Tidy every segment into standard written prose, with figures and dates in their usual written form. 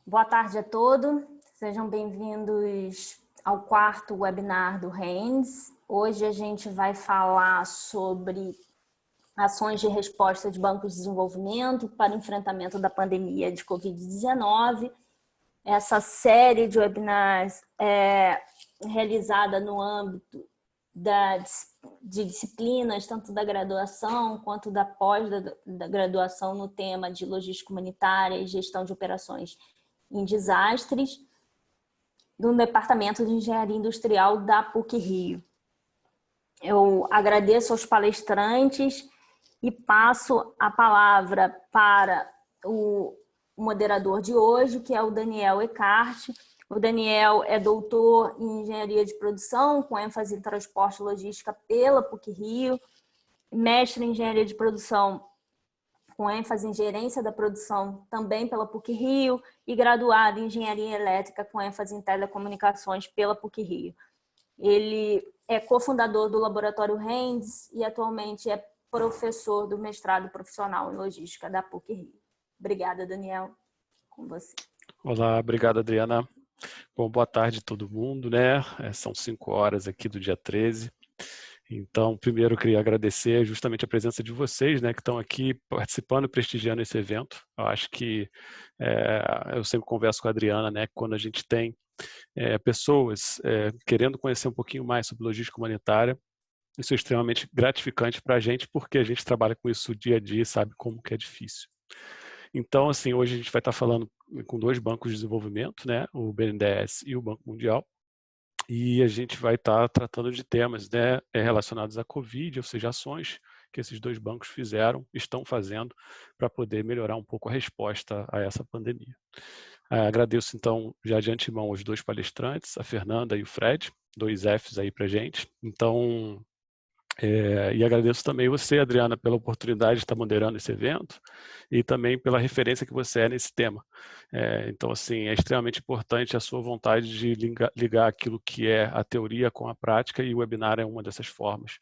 Boa tarde a todos, sejam bem-vindos ao 4º webinar do RENDS. Hoje a gente vai falar sobre ações de resposta de bancos de desenvolvimento para o enfrentamento da pandemia de Covid-19. Essa série de webinars é realizada no âmbito de disciplinas, tanto da graduação quanto da pós-graduação no tema de logística humanitária e gestão de operações em desastres, do Departamento de Engenharia Industrial da PUC-Rio. Eu agradeço aos palestrantes e passo a palavra para o moderador de hoje, que é o Daniel Eckart. O Daniel é doutor em Engenharia de Produção, com ênfase em Transporte e Logística pela PUC-Rio, mestre em Engenharia de Produção, com ênfase em Gerência da Produção, também pela PUC-Rio, e graduado em Engenharia Elétrica, com ênfase em Telecomunicações pela PUC-Rio. Ele é cofundador do Laboratório RENDS e atualmente é professor do mestrado profissional em Logística da PUC-Rio. Obrigada, Daniel. Com você. Olá, obrigado, Adriana. Bom, boa tarde a todo mundo, né? São 5 horas aqui do dia 13. Então, primeiro eu queria agradecer justamente a presença de vocês, né, que estão aqui participando e prestigiando esse evento. Eu acho que eu sempre converso com a Adriana, né, quando a gente tem pessoas querendo conhecer um pouquinho mais sobre logística humanitária, isso é extremamente gratificante para a gente, porque a gente trabalha com isso dia a dia e sabe como que é difícil. Então, assim, hoje a gente vai estar falando com 2 bancos de desenvolvimento, né, o BNDES e o Banco Mundial, e a gente vai estar tratando de temas, né, relacionados à Covid, ou seja, ações que esses 2 bancos estão fazendo para poder melhorar um pouco a resposta a essa pandemia. Agradeço, então, já de antemão os 2 palestrantes, a Fernanda e o Fred, 2 Fs aí para a gente. Então, e agradeço também você, Adriana, pela oportunidade de estar moderando esse evento e também pela referência que você é nesse tema. Então, assim, é extremamente importante a sua vontade de ligar aquilo que é a teoria com a prática, e o webinar é uma dessas formas.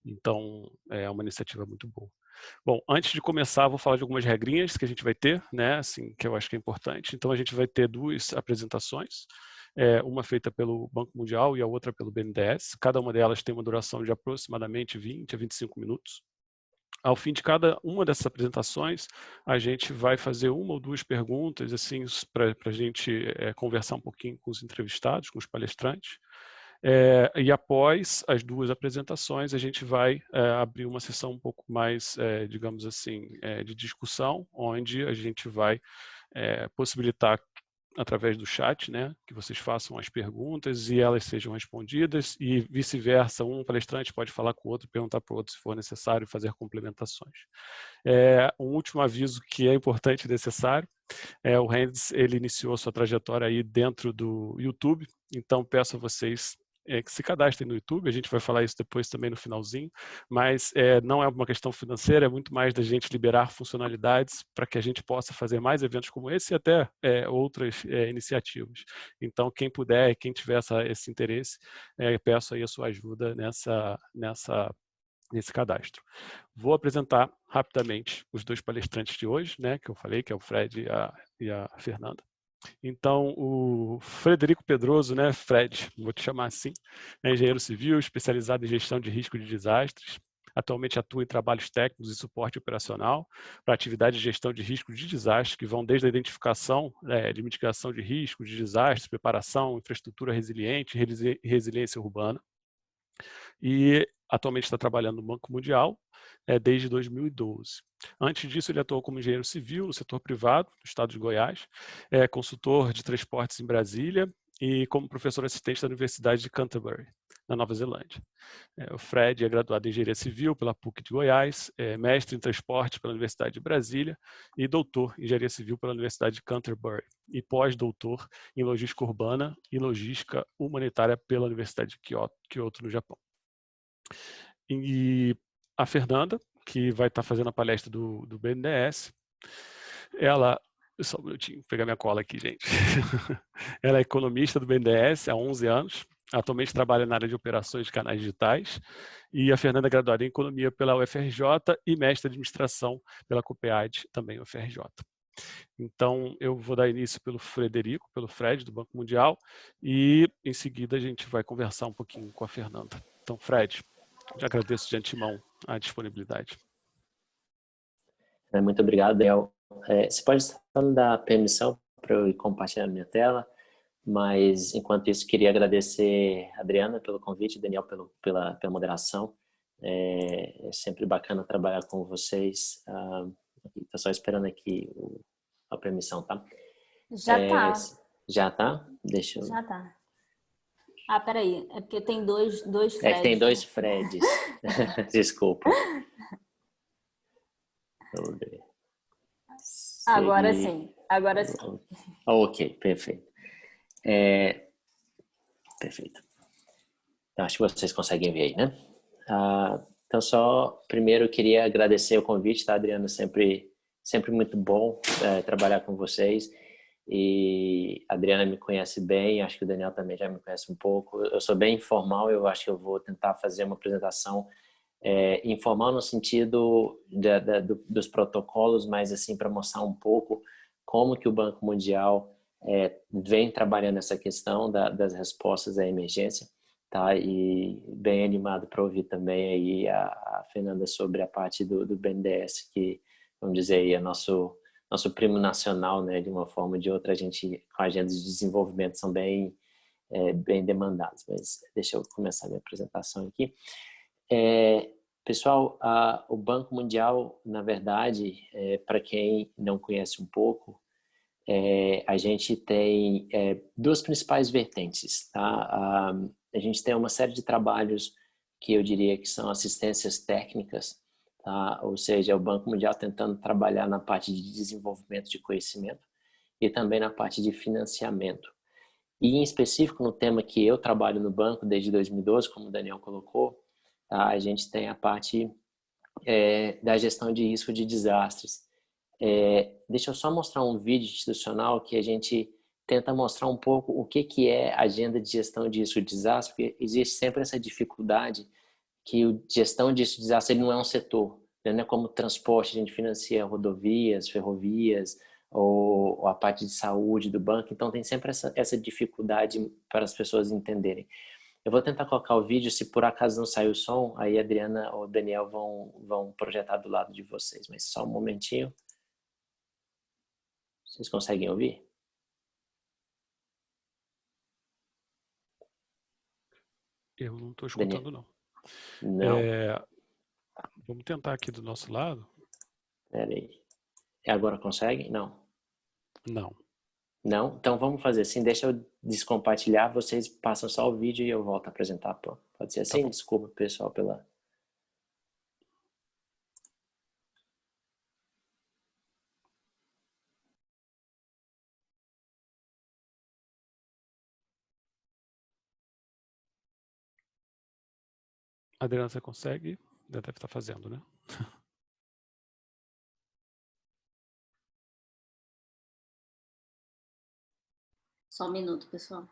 Então, é uma iniciativa muito boa. Bom, antes de começar, vou falar de algumas regrinhas que a gente vai ter, né, assim, que eu acho que é importante. Então, a gente vai ter 2 apresentações, uma feita pelo Banco Mundial e a outra pelo BNDES. Cada uma delas tem uma duração de aproximadamente 20 a 25 minutos. Ao fim de cada uma dessas apresentações, a gente vai fazer 1 ou 2 perguntas, assim, para a gente conversar um pouquinho com os entrevistados, com os palestrantes. E após as 2 apresentações, a gente vai abrir uma sessão um pouco mais, digamos assim, de discussão, onde a gente vai possibilitar, através do chat, né, que vocês façam as perguntas e elas sejam respondidas, e vice-versa, um palestrante pode falar com o outro, perguntar para o outro se for necessário, fazer complementações. Um último aviso que é importante e necessário: o RENDS, ele iniciou sua trajetória aí dentro do YouTube, então peço a vocês que se cadastrem no YouTube. A gente vai falar isso depois também no finalzinho, mas não é uma questão financeira, é muito mais da gente liberar funcionalidades para que a gente possa fazer mais eventos como esse e até outras iniciativas. Então, quem puder, quem tiver esse interesse, peço aí a sua ajuda nesse cadastro. Vou apresentar rapidamente os 2 palestrantes de hoje, né, que eu falei, que é o Fred e a Fernanda. Então, o Frederico Pedroso, né, Fred, vou te chamar assim, é engenheiro civil, especializado em gestão de risco de desastres. Atualmente atua em trabalhos técnicos e suporte operacional para atividades de gestão de risco de desastres, que vão desde a identificação de mitigação de risco de desastres, preparação, infraestrutura resiliente e resiliência urbana. E atualmente está trabalhando no Banco Mundial desde 2012. Antes disso, ele atuou como engenheiro civil no setor privado, no estado de Goiás, consultor de transportes em Brasília e como professor assistente da Universidade de Canterbury, na Nova Zelândia. O Fred é graduado em engenharia civil pela PUC de Goiás, mestre em transporte pela Universidade de Brasília e doutor em engenharia civil pela Universidade de Canterbury e pós-doutor em logística urbana e logística humanitária pela Universidade de Kyoto, no Japão. E a Fernanda, que vai estar fazendo a palestra do BNDES, ela... Só um minutinho, vou pegar minha cola aqui, gente. Ela é economista do BNDES há 11 anos, atualmente trabalha na área de operações de canais digitais, e a Fernanda é graduada em economia pela UFRJ e mestre em administração pela COPEAD, também UFRJ. Então, eu vou dar início pelo Frederico, pelo Fred, do Banco Mundial, e em seguida a gente vai conversar um pouquinho com a Fernanda. Então, Fred, já agradeço de antemão a disponibilidade. Muito obrigado, Daniel. Você pode só me dar permissão para eu ir compartilhando minha tela, mas enquanto isso queria agradecer a Adriana pelo convite, Daniel pela moderação. É sempre bacana trabalhar com vocês. Estou só esperando aqui a permissão, tá? Já tá. Já tá? Deixa eu... Já tá. Ah, peraí. É porque tem dois Freds. É que tem dois Freds. Desculpa. Vamos ver. Agora sim. Agora sim. Ok, perfeito. Perfeito. Então, acho que vocês conseguem ver aí, né? Então, só primeiro eu queria agradecer o convite, tá, Adriana? Sempre muito bom trabalhar com vocês. E a Adriana me conhece bem, acho que o Daniel também já me conhece um pouco. Eu sou bem informal, eu acho que eu vou tentar fazer uma apresentação informal no sentido dos protocolos, mas assim para mostrar um pouco como que o Banco Mundial vem trabalhando essa questão das respostas à emergência, tá? E bem animado para ouvir também aí a Fernanda sobre a parte do BNDES, que, vamos dizer, aí é nosso primo nacional, né? De uma forma ou de outra, a gente, com agendas de desenvolvimento, são bem demandados. Mas deixa eu começar a minha apresentação aqui. Pessoal, o Banco Mundial, na verdade, para quem não conhece um pouco, a gente tem duas principais vertentes, tá? A gente tem uma série de trabalhos que eu diria que são assistências técnicas, tá? Ou seja, o Banco Mundial tentando trabalhar na parte de desenvolvimento de conhecimento e também na parte de financiamento. E em específico no tema que eu trabalho no banco desde 2012, como o Daniel colocou, tá? A gente tem a parte da gestão de risco de desastres. Deixa eu só mostrar um vídeo institucional que a gente tenta mostrar um pouco o que é a agenda de gestão de risco de desastre, porque existe sempre essa dificuldade que a gestão de risco de desastre ele não é um setor, né? Não é como transporte, a gente financia rodovias, ferrovias, ou a parte de saúde do banco, então tem sempre essa dificuldade para as pessoas entenderem. Eu vou tentar colocar o vídeo, se por acaso não sair o som, aí a Adriana ou o Daniel vão projetar do lado de vocês, mas só um momentinho. Vocês conseguem ouvir? Eu não estou escutando, Daniel? não. Não. Vamos tentar aqui do nosso lado. Espera aí. Agora consegue? Não. Não. Não? Então vamos fazer assim, deixa eu descompartilhar, vocês passam só o vídeo e eu volto a apresentar. Pode ser assim? Tá. Desculpa, pessoal, pela... Adriana, você consegue? Já deve estar fazendo, né? Só um minuto, pessoal.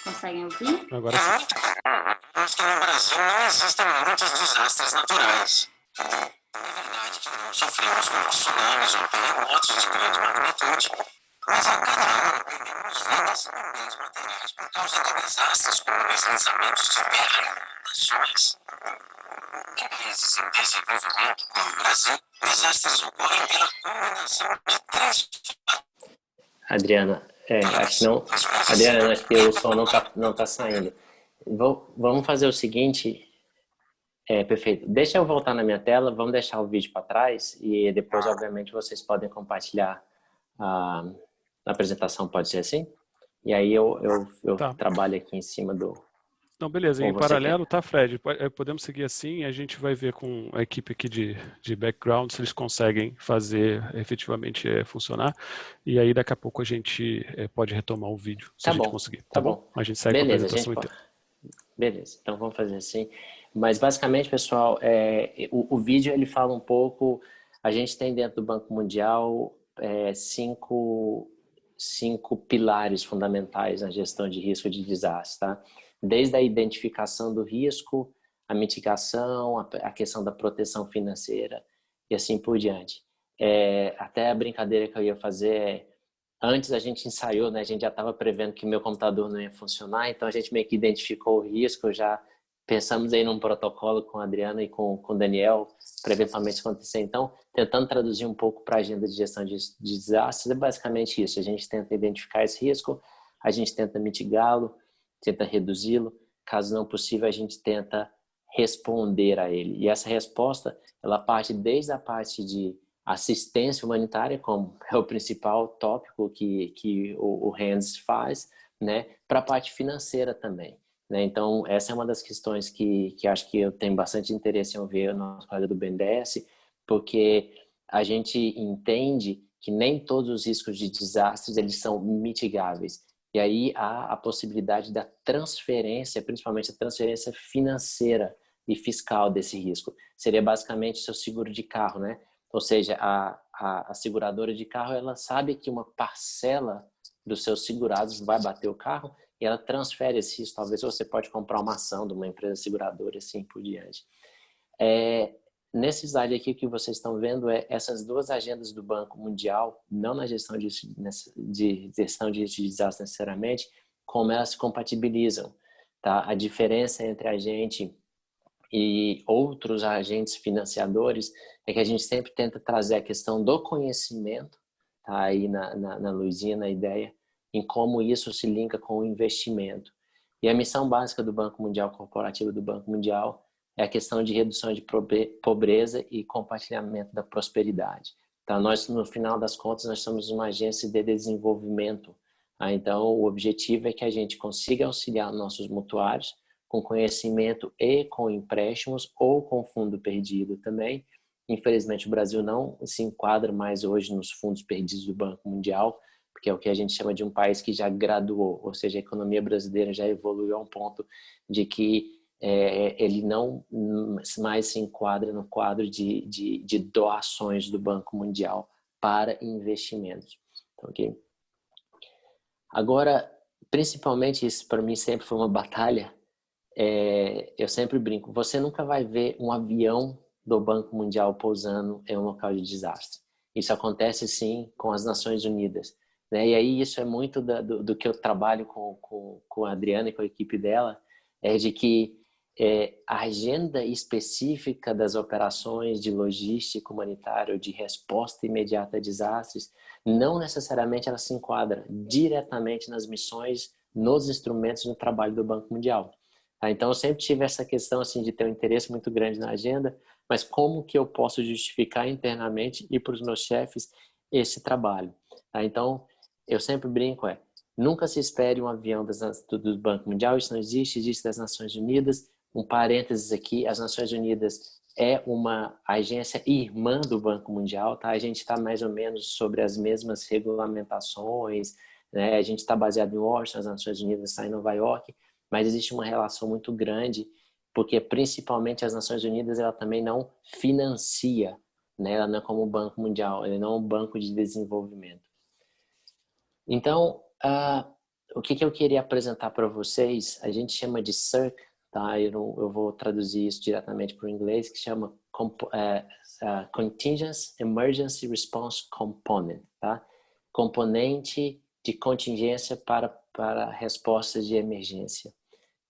Conseguem ouvir? Agora sim. Acho que no Brasil não existem muitos desastres naturais. Na verdade, sofremos muitos tsunamis ou terremotos de grande magnitude. Mas a cada ano perdemos vidas ou bens materiais por causa de desastres como deslizamentos de terra e inundações. Em países em desenvolvimento, como o Brasil, desastres ocorrem pela combinação de três. Adriana, acho que não. Adriana, acho que o som não tá saindo. Vamos fazer o seguinte. Perfeito. Deixa eu voltar na minha tela, vamos deixar o vídeo para trás e depois, obviamente, vocês podem compartilhar a apresentação, pode ser assim? E aí eu Tá. trabalho aqui em cima do... Não, beleza. Ou Em você quer? paralelo, tá, Fred? Podemos seguir assim. A gente vai ver com a equipe aqui de background se eles conseguem fazer efetivamente funcionar. E aí, daqui a pouco, a gente pode retomar o vídeo, se a gente conseguir, tá Tá bom? bom. A gente segue com a Beleza, a gente apresentação pode. inteira. Beleza, então vamos fazer assim. Mas basicamente, pessoal, o vídeo ele fala um pouco. A gente tem dentro do Banco Mundial cinco pilares fundamentais na gestão de risco de desastre, tá? Desde a identificação do risco, a mitigação, a questão da proteção financeira e assim por diante. Até a brincadeira que eu ia fazer antes a gente ensaiou, né? A gente já estava prevendo que meu computador não ia funcionar, então a gente meio que identificou o risco, já pensamos aí num protocolo com a Adriana e com o Daniel para eventualmente acontecer. Então, tentando traduzir um pouco para a agenda de gestão de desastres, é basicamente isso. A gente tenta identificar esse risco, a gente tenta mitigá-lo, tenta reduzi-lo. Caso não possível, a gente tenta responder a ele. E essa resposta, ela parte desde a parte de assistência humanitária, como é o principal tópico que o Hands faz, né, para a parte financeira também. Né? Então, essa é uma das questões que acho que eu tenho bastante interesse em ouvir o nosso colega do BNDES, porque a gente entende que nem todos os riscos de desastres eles são mitigáveis. E aí há a possibilidade da transferência, principalmente a transferência financeira e fiscal desse risco. Seria basicamente o seu seguro de carro, né? Ou seja, a seguradora de carro, ela sabe que uma parcela dos seus segurados vai bater o carro e ela transfere esse risco. Talvez você pode comprar uma ação de uma empresa seguradora e assim por diante. Nesse slide aqui que vocês estão vendo, essas duas agendas do Banco Mundial, não na gestão de gestão de desastre necessariamente, como elas se compatibilizam. Tá? A diferença entre a gente e outros agentes financiadores é que a gente sempre tenta trazer a questão do conhecimento, tá aí na luzinha, na ideia, em como isso se linka com o investimento. E a missão básica do Banco Mundial, corporativa do Banco Mundial, é a questão de redução de pobreza e compartilhamento da prosperidade. Tá? Nós, no final das contas, nós somos uma agência de desenvolvimento. Tá? Então, o objetivo é que a gente consiga auxiliar nossos mutuários com conhecimento e com empréstimos ou com fundo perdido também. Infelizmente, o Brasil não se enquadra mais hoje nos fundos perdidos do Banco Mundial, porque é o que a gente chama de um país que já graduou, ou seja, a economia brasileira já evoluiu a um ponto de que ele não mais se enquadra no quadro de doações do Banco Mundial para investimentos. Okay? Agora, principalmente isso para mim sempre foi uma batalha. Eu sempre brinco, você nunca vai ver um avião do Banco Mundial pousando em um local de desastre. Isso acontece sim com as Nações Unidas. Né? E aí isso é muito do que eu trabalho com a Adriana e com a equipe dela, de que a agenda específica das operações de logística humanitária ou de resposta imediata a desastres, não necessariamente ela se enquadra diretamente nas missões, nos instrumentos no trabalho do Banco Mundial. Tá? Então eu sempre tive essa questão assim, de ter um interesse muito grande na agenda, mas como que eu posso justificar internamente e para os meus chefes esse trabalho? Tá? Então eu sempre brinco, nunca se espere um avião do Banco Mundial, isso não existe, existe das Nações Unidas. Um parênteses aqui, as Nações Unidas é uma agência irmã do Banco Mundial, tá? A gente está mais ou menos sobre as mesmas regulamentações, né? A gente está baseado em Washington, as Nações Unidas está em Nova York, mas existe uma relação muito grande, porque principalmente as Nações Unidas ela também não financia, né? Ela não é como o Banco Mundial, ela não é um banco de desenvolvimento. Então, o que eu queria apresentar para vocês, a gente chama de CERC, tá? Eu vou traduzir isso diretamente para o inglês, que chama Contingent Emergency Response Component, tá? Componente de contingência para respostas de emergência.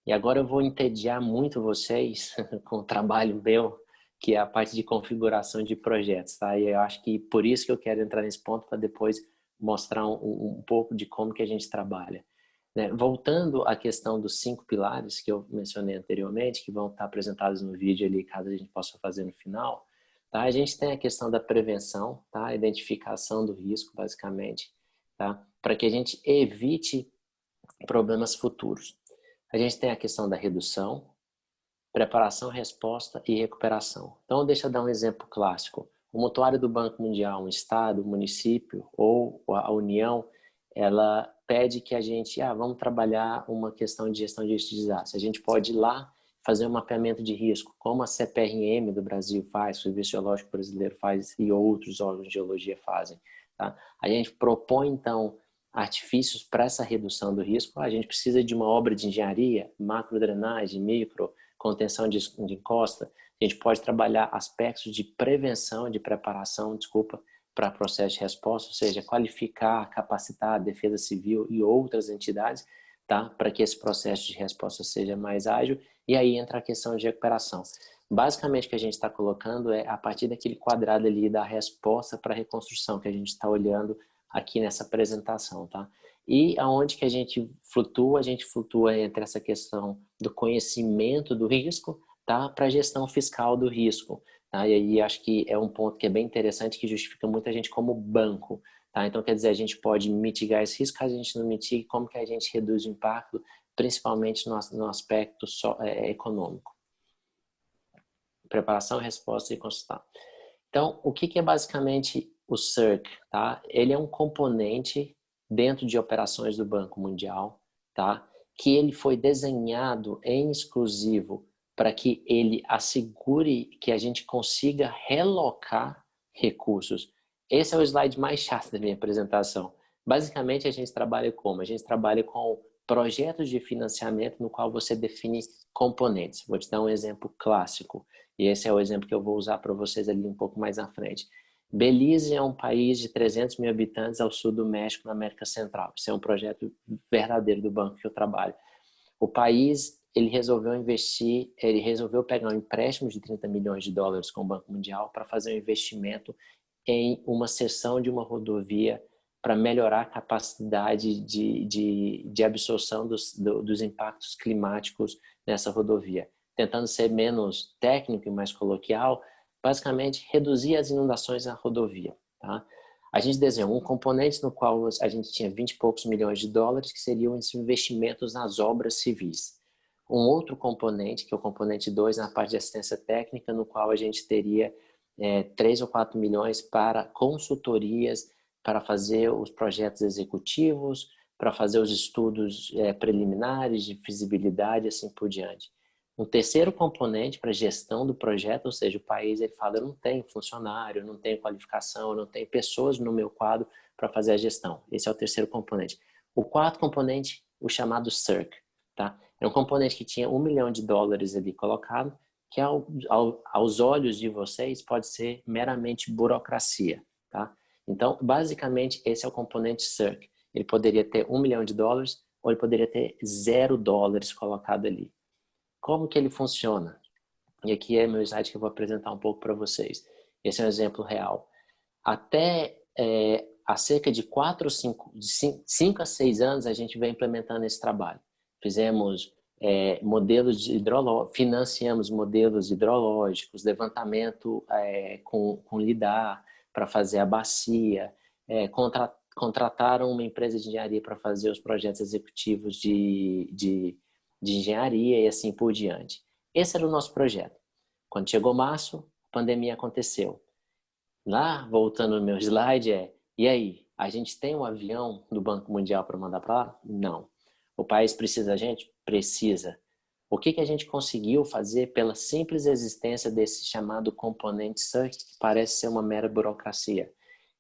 E agora eu vou entediar muito vocês com o trabalho meu, que é a parte de configuração de projetos, tá? E eu acho que por isso que eu quero entrar nesse ponto, para depois mostrar um pouco de como que a gente trabalha. Né? Voltando à questão dos 5 pilares que eu mencionei anteriormente, que vão estar apresentados no vídeo ali, caso a gente possa fazer no final, tá? A gente tem a questão da prevenção, tá? A identificação do risco, basicamente, tá? Para que a gente evite problemas futuros. a gente tem a questão da redução, preparação, resposta e recuperação. Então, deixa eu dar um exemplo clássico. O mutuário do Banco Mundial, um estado, um município ou a União, ela pede que a gente, vamos trabalhar uma questão de gestão de desastre. A gente pode ir lá fazer um mapeamento de risco, como a CPRM do Brasil faz, o Serviço Geológico Brasileiro faz e outros órgãos de geologia fazem. Tá? A gente propõe, então, artifícios para essa redução do risco. A gente precisa de uma obra de engenharia, macro-drenagem, micro, contenção de encosta. A gente pode trabalhar aspectos de prevenção, de preparação, para processo de resposta, ou seja, qualificar, capacitar a Defesa Civil e outras entidades, tá? Para que esse processo de resposta seja mais ágil. E aí entra a questão de recuperação. Basicamente, o que a gente está colocando é a partir daquele quadrado ali da resposta para a reconstrução, que a gente está olhando aqui nessa apresentação, tá? E aonde que a gente flutua entre essa questão do conhecimento do risco, tá? Para a gestão fiscal do risco. Tá? E aí acho que é um ponto que é bem interessante, que justifica muita gente como banco. Tá? Então, quer dizer, a gente pode mitigar esse risco, caso a gente não mitigue, como que a gente reduz o impacto, principalmente no aspecto econômico. Preparação, resposta e consultar. Então, o que é basicamente o CERC? Tá? Ele é um componente dentro de operações do Banco Mundial, tá? Que ele foi desenhado em exclusivo para que ele assegure que a gente consiga relocar recursos. Esse é o slide mais chato da minha apresentação. Basicamente, a gente trabalha como? A gente trabalha com projetos de financiamento no qual você define componentes. Vou te dar um exemplo clássico. E esse é o exemplo que eu vou usar para vocês ali um pouco mais à frente. Belize é um país de 300 mil habitantes ao sul do México, na América Central. Isso é um projeto verdadeiro do banco que eu trabalho. O país, ele resolveu pegar um empréstimo de 30 milhões de dólares com o Banco Mundial para fazer um investimento em uma seção de uma rodovia para melhorar a capacidade de absorção dos impactos climáticos nessa rodovia. Tentando ser menos técnico e mais coloquial, basicamente reduzir as inundações na rodovia. Tá? A gente desenhou um componente no qual a gente tinha 20 e poucos milhões de dólares, que seriam esses investimentos nas obras civis. Um outro componente, que é o componente 2, na parte de assistência técnica, no qual a gente teria 3 ou 4 milhões para consultorias, para fazer os projetos executivos, para fazer os estudos preliminares de feasibilidade e assim por diante. Um terceiro componente para a gestão do projeto, ou seja, o país ele fala, eu não tenho funcionário, eu não tenho qualificação, eu não tenho pessoas no meu quadro para fazer a gestão. Esse é o terceiro componente. O quarto componente, o chamado CERC. Tá? É um componente que tinha $1 milhão ali colocado, que aos olhos de vocês pode ser meramente burocracia. Tá? Então, basicamente, esse é o componente CERC. Ele poderia ter $1 milhão ou ele poderia ter $0 colocado ali. Como que ele funciona? E aqui é meu slide que eu vou apresentar um pouco para vocês. Esse é um exemplo real. Até há cerca de 5 a 6 anos a gente vem implementando esse trabalho. Fizemos financiamos modelos hidrológicos, levantamento com lidar para fazer a bacia, contrataram uma empresa de engenharia para fazer os projetos executivos de engenharia e assim por diante. Esse era o nosso projeto. Quando chegou março, a pandemia aconteceu. Lá, voltando no meu slide, e aí? A gente tem um avião do Banco Mundial para mandar para lá? Não. O país precisa da gente? Precisa. O que a gente conseguiu fazer pela simples existência desse chamado componente CERC, que parece ser uma mera burocracia?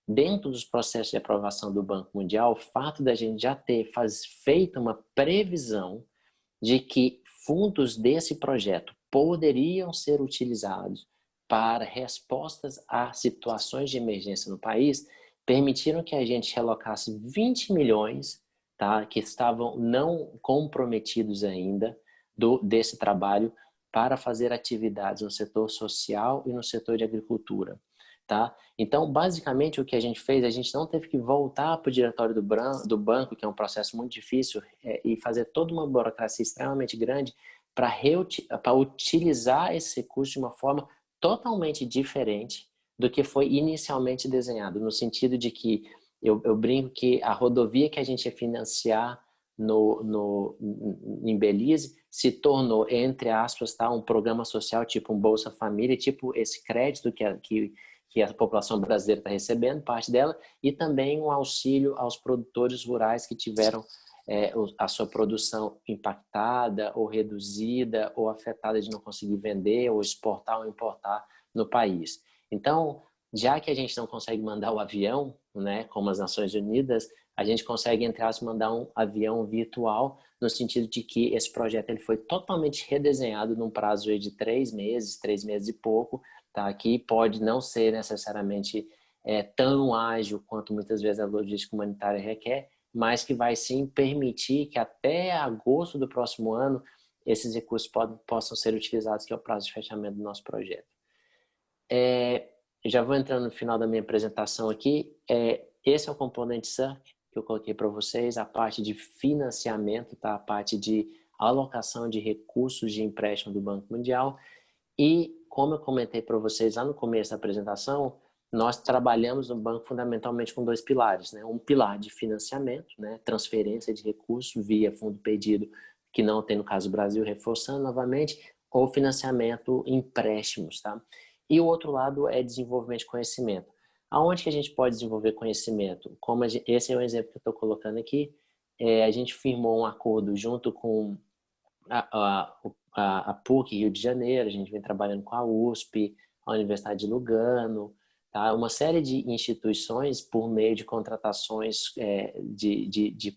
Dentro dos processos de aprovação do Banco Mundial, o fato da gente já ter feito uma previsão de que fundos desse projeto poderiam ser utilizados para respostas a situações de emergência no país, permitiram que a gente relocasse 20 milhões, tá, que estavam não comprometidos ainda desse trabalho para fazer atividades no setor social e no setor de agricultura. Tá? Então, basicamente, o que a gente fez, a gente não teve que voltar para o diretório do banco, que é um processo muito difícil, e fazer toda uma burocracia extremamente grande para utilizar esse recurso de uma forma totalmente diferente do que foi inicialmente desenhado, no sentido de que eu brinco que a rodovia que a gente ia financiar em Belize se tornou, entre aspas, tá, um programa social tipo um Bolsa Família, tipo esse crédito que a população brasileira está recebendo, parte dela, e também um auxílio aos produtores rurais que tiveram a sua produção impactada ou reduzida ou afetada de não conseguir vender ou exportar ou importar no país. Então, já que a gente não consegue mandar o avião, né, como as Nações Unidas, a gente consegue, entre aspas, mandar um avião virtual, no sentido de que esse projeto ele foi totalmente redesenhado num prazo de 3 meses e pouco, tá? Que pode não ser necessariamente tão ágil quanto muitas vezes a logística humanitária requer, mas que vai sim permitir que até agosto do próximo ano esses recursos possam ser utilizados, que é o prazo de fechamento do nosso projeto. Já vou entrando no final da minha apresentação aqui. Esse é o componente CERC que eu coloquei para vocês, a parte de financiamento, tá? A parte de alocação de recursos de empréstimo do Banco Mundial. E, como eu comentei para vocês lá no começo da apresentação, nós trabalhamos no banco fundamentalmente com 2 pilares, né? Um pilar de financiamento, né? Transferência de recursos via fundo perdido, que não tem no caso do Brasil, reforçando novamente, ou financiamento empréstimos, tá? E o outro lado é desenvolvimento de conhecimento. Aonde que a gente pode desenvolver conhecimento? Esse é o exemplo que eu estou colocando aqui. A gente firmou um acordo junto com a PUC Rio de Janeiro, a gente vem trabalhando com a USP, a Universidade de Lugano, tá? Uma série de instituições por meio de contratações de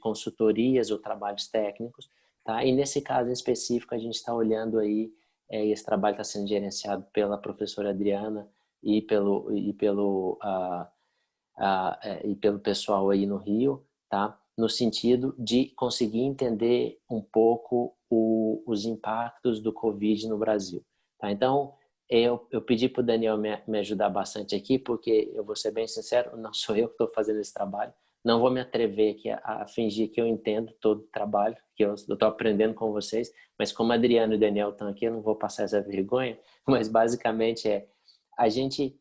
consultorias ou trabalhos técnicos, tá? E nesse caso em específico a gente está olhando aí, esse trabalho está sendo gerenciado pela professora Adriana e pelo pessoal aí no Rio, tá? No sentido de conseguir entender um pouco os impactos do Covid no Brasil. Tá? Então, eu pedi para o Daniel me ajudar bastante aqui, porque eu vou ser bem sincero, não sou eu que estou fazendo esse trabalho, não vou me atrever aqui a fingir que eu entendo todo o trabalho, que eu estou aprendendo com vocês, mas como a Adriana e o Daniel estão aqui, eu não vou passar essa vergonha, mas basicamente a gente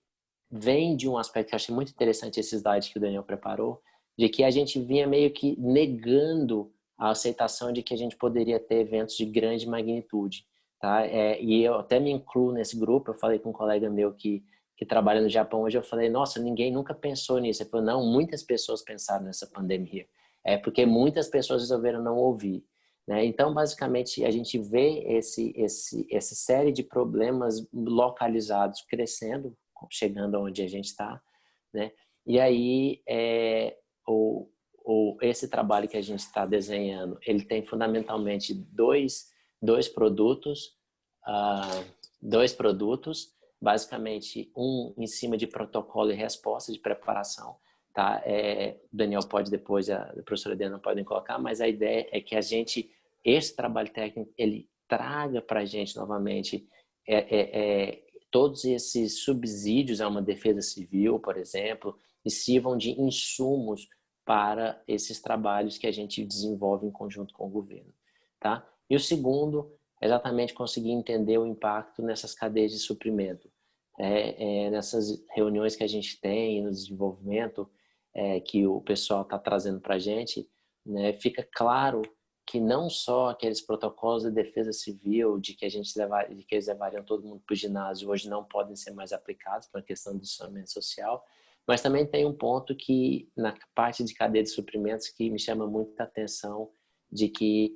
vem de um aspecto que eu achei muito interessante, esse slide que o Daniel preparou, de que a gente vinha meio que negando a aceitação de que a gente poderia ter eventos de grande magnitude, tá? E eu até me incluo nesse grupo. Eu falei com um colega meu que trabalha no Japão hoje, eu falei, nossa, ninguém nunca pensou nisso. Ele falou, não, muitas pessoas pensaram nessa pandemia. Porque muitas pessoas resolveram não ouvir, né? Então, basicamente, a gente vê essa série de problemas localizados crescendo, chegando onde a gente está, né? E aí, esse trabalho que a gente está desenhando, ele tem fundamentalmente dois produtos, basicamente um em cima de protocolo e resposta de preparação, tá? O Daniel pode depois, a professora Diana podem colocar, mas a ideia é que esse trabalho técnico, ele traga para a gente novamente todos esses subsídios a uma defesa civil, por exemplo, e sirvam de insumos para esses trabalhos que a gente desenvolve em conjunto com o governo, tá? E o segundo é exatamente conseguir entender o impacto nessas cadeias de suprimento. Nessas reuniões que a gente tem no desenvolvimento, que o pessoal está trazendo para a gente, né, fica claro que não só aqueles protocolos de defesa civil, de que eles levariam todo mundo para o ginásio, hoje não podem ser mais aplicados para a questão do distanciamento social, mas também tem um ponto que, na parte de cadeia de suprimentos, que me chama muita atenção, de que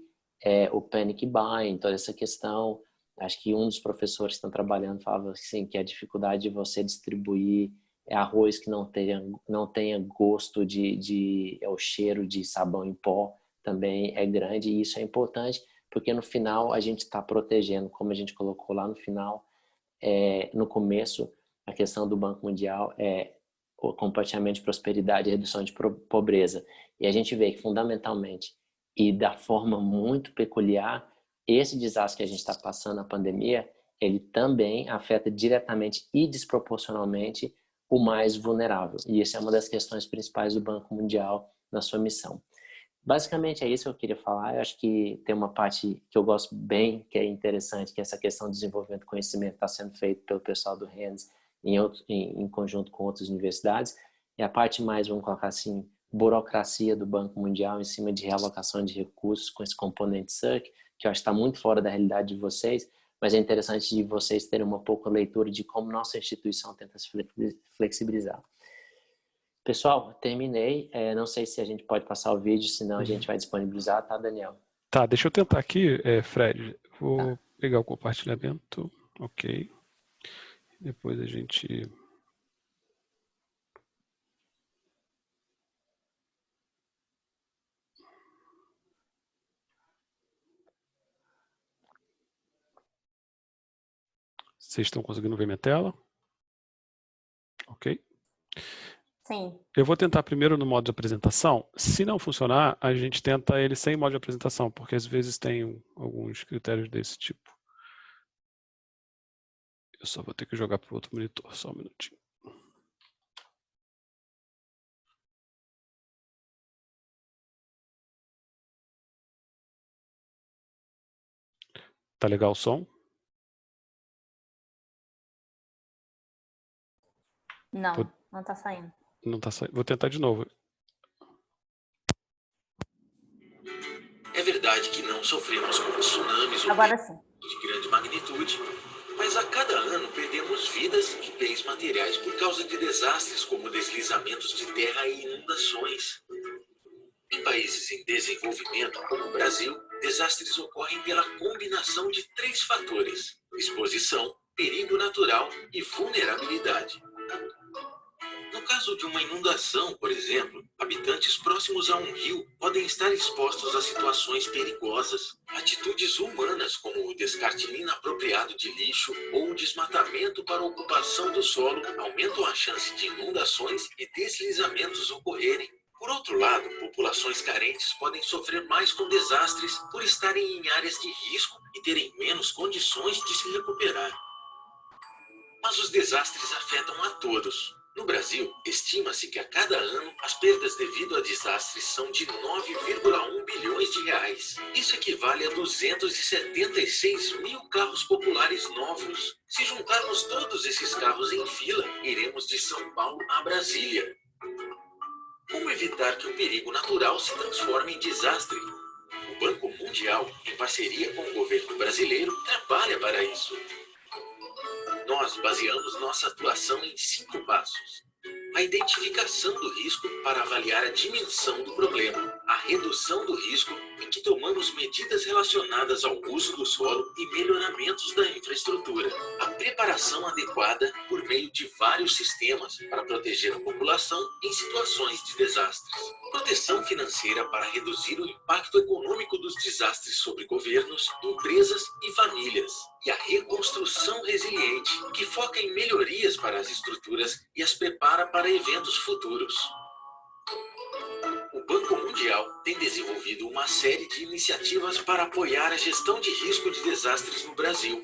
o panic buying, toda essa questão, acho que um dos professores que estão trabalhando falava assim, que a dificuldade de você distribuir arroz que não tenha gosto o cheiro de sabão em pó, também é grande, e isso é importante, porque no final a gente está protegendo, como a gente colocou lá no final, no começo, a questão do Banco Mundial o compartilhamento de prosperidade e redução de pobreza. E a gente vê que, fundamentalmente, e da forma muito peculiar, esse desastre que a gente está passando, a pandemia, ele também afeta diretamente e desproporcionalmente o mais vulnerável. E essa é uma das questões principais do Banco Mundial na sua missão. Basicamente é isso que eu queria falar. Eu acho que tem uma parte que eu gosto bem, que é interessante, que é essa questão do desenvolvimento do conhecimento está sendo feito pelo pessoal do RANDS em conjunto com outras universidades. E a parte mais, vamos colocar assim, burocracia do Banco Mundial em cima de realocação de recursos com esse componente SURC, que eu acho que está muito fora da realidade de vocês, mas é interessante de vocês terem uma pouca leitura de como nossa instituição tenta se flexibilizar. Pessoal, terminei. Não sei se a gente pode passar o vídeo, senão a gente vai disponibilizar, tá, Daniel? Tá, deixa eu tentar aqui, Fred. Vou pegar o compartilhamento. Ok. Depois a gente... Vocês estão conseguindo ver minha tela? Ok. Sim. Eu vou tentar primeiro no modo de apresentação. Se não funcionar, a gente tenta ele sem modo de apresentação, porque às vezes tem alguns critérios desse tipo. Eu só vou ter que jogar para o outro monitor, só um minutinho. Tá legal o som? Não, não tá saindo. Não tá saindo. Vou tentar de novo. É verdade que não sofremos com tsunamis ou Agora sim. de grande magnitude, mas a cada ano perdemos vidas e bens materiais por causa de desastres como deslizamentos de terra e inundações. Em países em desenvolvimento, como o Brasil, desastres ocorrem pela combinação de 3 fatores: exposição, perigo natural e vulnerabilidade. No caso de uma inundação, por exemplo, habitantes próximos a um rio podem estar expostos a situações perigosas. Atitudes humanas, como o descarte inapropriado de lixo ou o desmatamento para ocupação do solo, aumentam a chance de inundações e deslizamentos ocorrerem. Por outro lado, populações carentes podem sofrer mais com desastres por estarem em áreas de risco e terem menos condições de se recuperar. Mas os desastres afetam a todos. No Brasil, estima-se que a cada ano as perdas devido a desastres são de 9,1 bilhões de reais. Isso equivale a 276 mil carros populares novos. Se juntarmos todos esses carros em fila, iremos de São Paulo a Brasília. Como evitar que o perigo natural se transforme em desastre? O Banco Mundial, em parceria com o governo brasileiro, trabalha para isso. Nós baseamos nossa atuação em 5 passos. A identificação do risco para avaliar a dimensão do problema. A redução do risco, em que tomamos medidas relacionadas ao uso do solo e melhoramentos da infraestrutura. A preparação adequada por meio de vários sistemas para proteger a população em situações de desastres. Proteção financeira para reduzir o impacto econômico dos desastres sobre governos, empresas e famílias. E a reconstrução resiliente, que foca em melhorias para as estruturas e as prepara para eventos futuros. O Banco Mundial tem desenvolvido uma série de iniciativas para apoiar a gestão de risco de desastres no Brasil.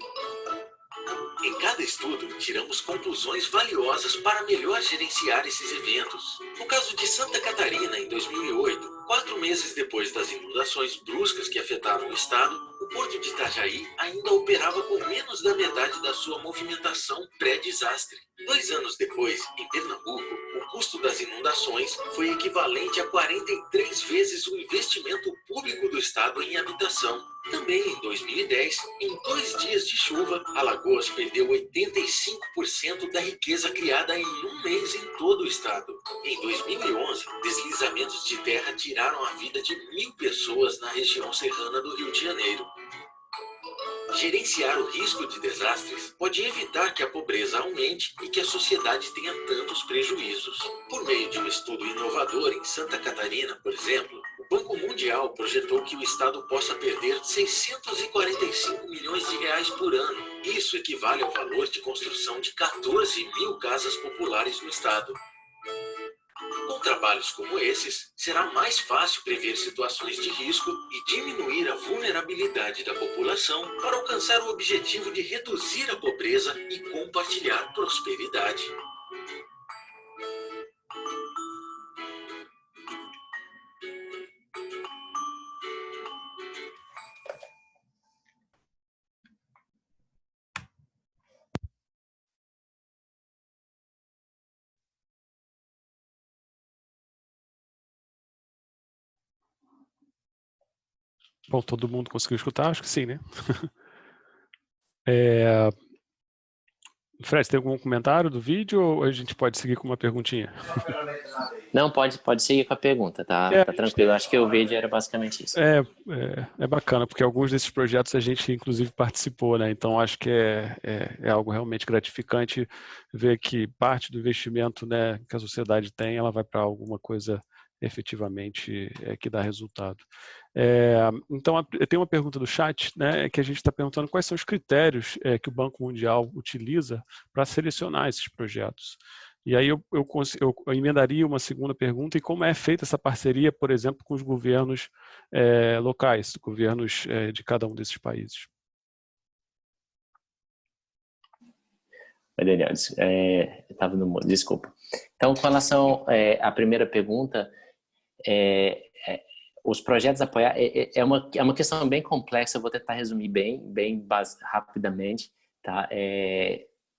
Em cada estudo, tiramos conclusões valiosas para melhor gerenciar esses eventos. No caso de Santa Catarina, em 2008, 4 meses depois das inundações bruscas que afetaram o estado, o porto de Itajaí ainda operava com menos da metade da sua movimentação pré-desastre. 2 anos depois, em Pernambuco, o custo das inundações foi equivalente a 43 vezes o investimento público do estado em habitação. Também em 2010, em 2 dias de chuva, Alagoas perdeu 85% da riqueza criada em 1 mês em todo o estado. Em 2011, deslizamentos de terra tiraram a vida de 1.000 pessoas na região serrana do Rio de Janeiro. Gerenciar o risco de desastres pode evitar que a pobreza aumente e que a sociedade tenha tantos prejuízos. Por meio de um estudo inovador em Santa Catarina, por exemplo, o Banco Mundial projetou que o Estado possa perder 645 milhões de reais por ano. Isso equivale ao valor de construção de 14.000 casas populares no Estado. Com trabalhos como esses, será mais fácil prever situações de risco e diminuir a vulnerabilidade da população para alcançar o objetivo de reduzir a pobreza e compartilhar prosperidade. Bom, todo mundo conseguiu escutar? Acho que sim, né? Fred, tem algum comentário do vídeo ou a gente pode seguir com uma perguntinha? Não, pode seguir com a pergunta, tá tranquilo. Acho que o vídeo era basicamente isso. É bacana, porque alguns desses projetos a gente inclusive participou, né? Então acho que é algo realmente gratificante ver que parte do investimento, né, que a sociedade tem, ela vai para alguma coisa efetivamente que dá resultado. Então, eu tenho uma pergunta do chat, né, que a gente está perguntando quais são os critérios que o Banco Mundial utiliza para selecionar esses projetos. E aí eu emendaria uma segunda pergunta, e como é feita essa parceria, por exemplo, com os governos locais, governos de cada um desses países? Oi, Daniel, estava no mudo, desculpa. Então, com relação à primeira pergunta, os projetos apoiar é uma questão bem complexa. Eu vou tentar resumir bem rapidamente, tá?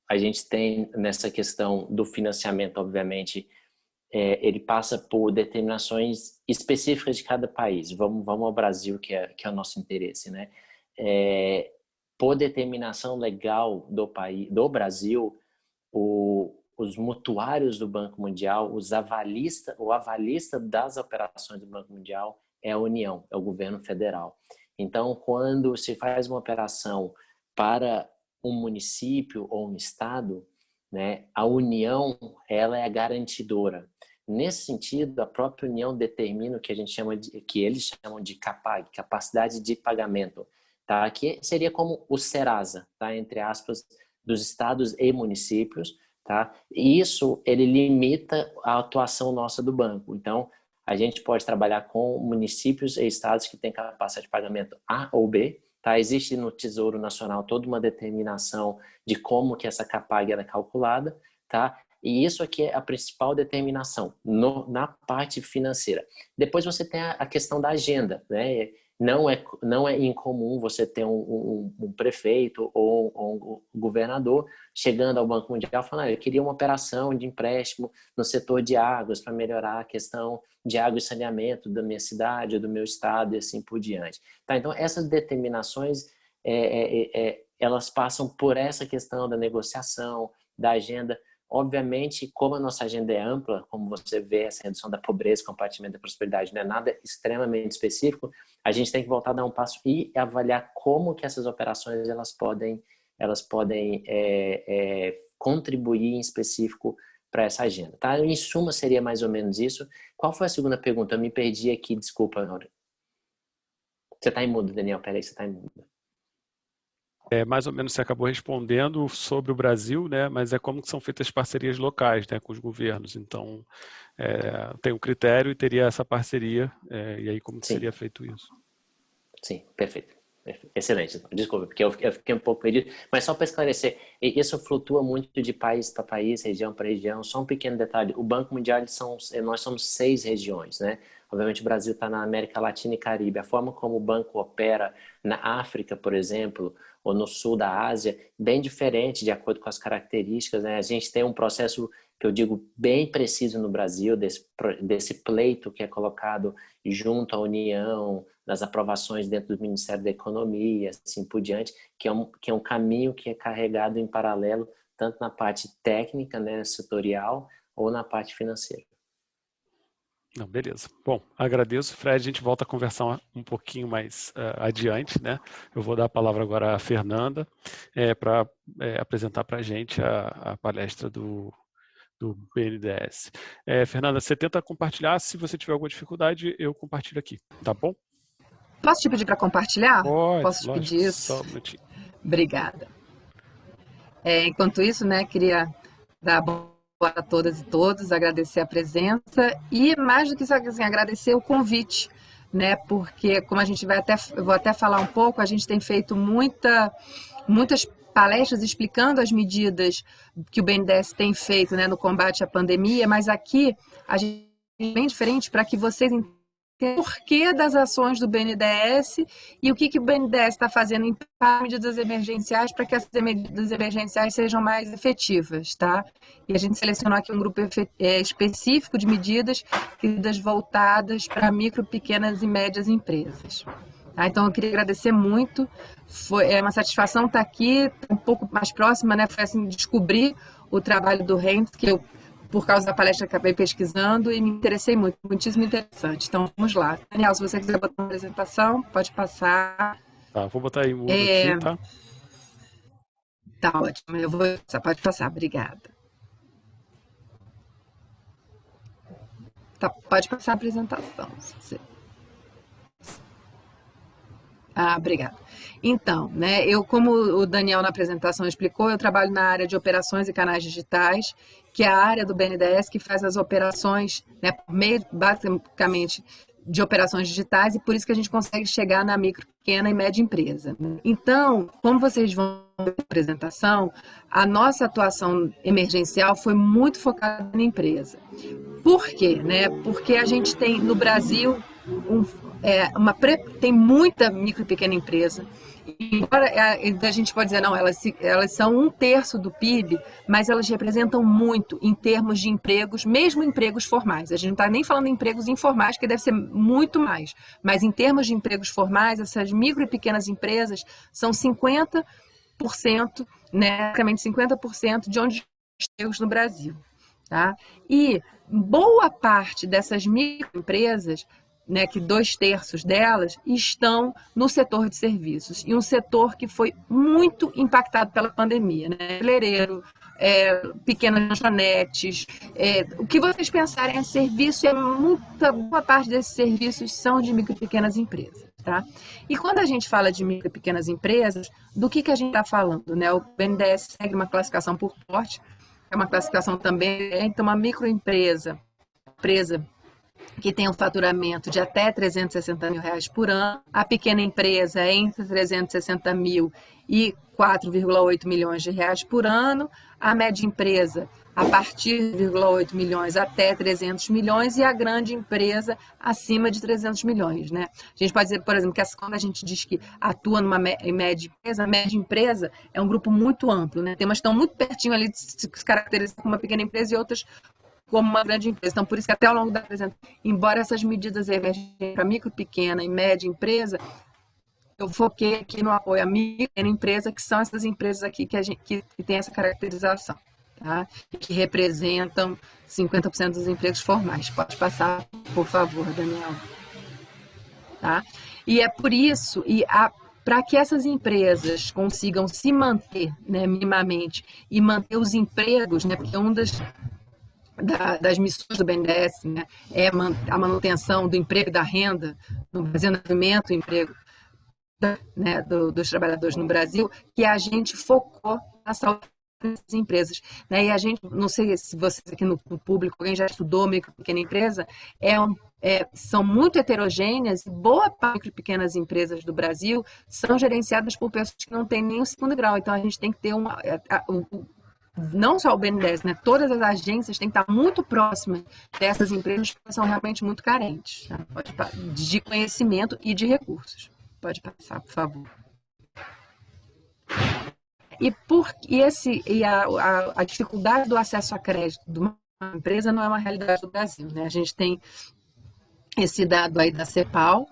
A gente tem nessa questão do financiamento, obviamente, ele passa por determinações específicas de cada país. Vamos ao Brasil, que é o nosso interesse, né? Por determinação legal do Brasil, os mutuários do Banco Mundial, o avalista das operações do Banco Mundial é a União, é o governo federal. Então, quando se faz uma operação para um município ou um estado, né, a União, ela é a garantidora. Nesse sentido, a própria União determina o que eles chamam de CAPAG, capacidade de pagamento, tá? Que seria como o Serasa, tá? Entre aspas, dos estados e municípios, tá? E isso, ele limita a atuação nossa do banco. Então, a gente pode trabalhar com municípios e estados que têm capacidade de pagamento A ou B, tá? Existe no Tesouro Nacional toda uma determinação de como que essa CAPAG é calculada, tá? E isso aqui é a principal determinação na parte financeira. Depois você tem a questão da agenda, né? Não é incomum você ter um prefeito ou um governador chegando ao Banco Mundial falando: eu queria uma operação de empréstimo no setor de águas para melhorar a questão de água e saneamento da minha cidade ou do meu estado e assim por diante. Tá? Então, essas determinações, elas passam por essa questão da negociação, da agenda. Obviamente, como a nossa agenda é ampla, como você vê, essa redução da pobreza, compartilhamento da prosperidade, não é nada extremamente específico, a gente tem que voltar a dar um passo e avaliar como que essas operações elas podem contribuir em específico para essa agenda. Tá? Em suma, seria mais ou menos isso. Qual foi a segunda pergunta? Eu me perdi aqui, desculpa, Nora. Você está em mudo, Daniel, peraí, você está em mudo. Mais ou menos você acabou respondendo sobre o Brasil, né? Mas é como que são feitas as parcerias locais, né, com os governos. Então, tem um critério e teria essa parceria, e aí como que seria feito isso? Sim, perfeito. Excelente. Desculpa, porque eu fiquei um pouco perdido. Mas só para esclarecer, isso flutua muito de país para país, região para região. Só um pequeno detalhe. O Banco Mundial, nós somos 6 regiões, né? Obviamente o Brasil está na América Latina e Caribe. A forma como o banco opera na África, por exemplo, ou no sul da Ásia, bem diferente de acordo com as características, né? A gente tem um processo que eu digo bem preciso no Brasil, desse pleito que é colocado junto à União, nas aprovações dentro do Ministério da Economia, assim por diante, que é um caminho que é carregado em paralelo, tanto na parte técnica, né, setorial, ou na parte financeira. Não, beleza. Bom, agradeço, Fred. A gente volta a conversar um pouquinho mais adiante, né? Eu vou dar a palavra agora à Fernanda para apresentar para a gente a palestra do BNDES. Fernanda, você tenta compartilhar. Se você tiver alguma dificuldade, eu compartilho aqui, tá bom? Posso te pedir para compartilhar? Pode, Posso te lógico, pedir isso? só um minutinho. Obrigada. Enquanto isso, né, queria dar boa a todas e todos, agradecer a presença e, mais do que isso, assim, agradecer o convite, né, porque, como a gente eu vou até falar um pouco, a gente tem feito muitas palestras explicando as medidas que o BNDES tem feito, né, no combate à pandemia, mas aqui a gente é bem diferente para que vocês entendam o porquê das ações do BNDES e o que o BNDES está fazendo em medidas emergenciais para que essas medidas emergenciais sejam mais efetivas, tá? E a gente selecionou aqui um grupo específico de medidas voltadas para micro, pequenas e médias empresas. Tá? Então, eu queria agradecer muito. É uma satisfação estar aqui, um pouco mais próxima, né? Foi assim, descobrir o trabalho do Heinz, que eu, por causa da palestra, acabei pesquisando e me interessei muito, muitíssimo interessante. Então, vamos lá. Daniel, se você quiser botar uma apresentação, pode passar. Tá, vou botar aí mudo aqui, tá? Tá ótimo, você pode passar, obrigada. Tá, pode passar a apresentação, se você... Obrigada. Então, né, como o Daniel na apresentação explicou, eu trabalho na área de operações e canais digitais, que é a área do BNDES que faz as operações, né, por meio, basicamente, de operações digitais, e por isso que a gente consegue chegar na micro, pequena e média empresa. Então, como vocês vão ver na apresentação, a nossa atuação emergencial foi muito focada na empresa. Por quê? Né? Porque a gente tem, no Brasil, tem muita micro e pequena empresa. Embora a gente pode dizer, não, elas são 1/3 do PIB, mas elas representam muito em termos de empregos, mesmo empregos formais. A gente não está nem falando de empregos informais, que deve ser muito mais. Mas em termos de empregos formais, essas micro e pequenas empresas são 50%, né, praticamente 50% de onde empregos no Brasil. Tá? E boa parte dessas microempresas, né, que 2/3 delas estão no setor de serviços, e um setor que foi muito impactado pela pandemia, né? Cabeleireiro, pequenas lanchonetes, o que vocês pensarem em serviço, boa parte desses serviços são de micro e pequenas empresas. Tá? E quando a gente fala de micro e pequenas empresas, do que a gente está falando? Né? O BNDES segue uma classificação por porte, é uma classificação também, então uma microempresa, que tem um faturamento de até R$360 mil por ano, a pequena empresa é entre 360 mil e 4,8 milhões de reais por ano, a média empresa a partir de 0,8 milhões até 300 milhões e a grande empresa acima de 300 milhões. Né? A gente pode dizer, por exemplo, que quando a gente diz que atua numa média empresa, a média empresa é um grupo muito amplo. Né? Tem umas que estão muito pertinho ali de se caracterizar como uma pequena empresa e outras como uma grande empresa. Então, por isso que até ao longo da apresentação, embora essas medidas emergem para micro, pequena e média empresa, eu foquei aqui no apoio à micro e pequena empresa, que são essas empresas aqui que tem essa caracterização, tá? E que representam 50% dos empregos formais. Pode passar, por favor, Daniel. Tá? E é por isso, para que essas empresas consigam se manter, né, minimamente e manter os empregos, né, porque das missões do BNDES, né, é a manutenção do emprego e da renda no Brasil, no movimento do emprego, né, dos trabalhadores no Brasil, que a gente focou na saúde das empresas. Né, e a gente, não sei se vocês aqui no público, alguém já estudou micro e pequena empresa, são muito heterogêneas e boa parte de pequenas empresas do Brasil são gerenciadas por pessoas que não têm nem o 2º grau. Então, a gente tem que ter não só o BNDES, né? Todas as agências têm que estar muito próximas dessas empresas que são realmente muito carentes, tá? De conhecimento e de recursos. Pode passar, por favor. A dificuldade do acesso a crédito de uma empresa não é uma realidade do Brasil, né? A gente tem esse dado aí da CEPAL,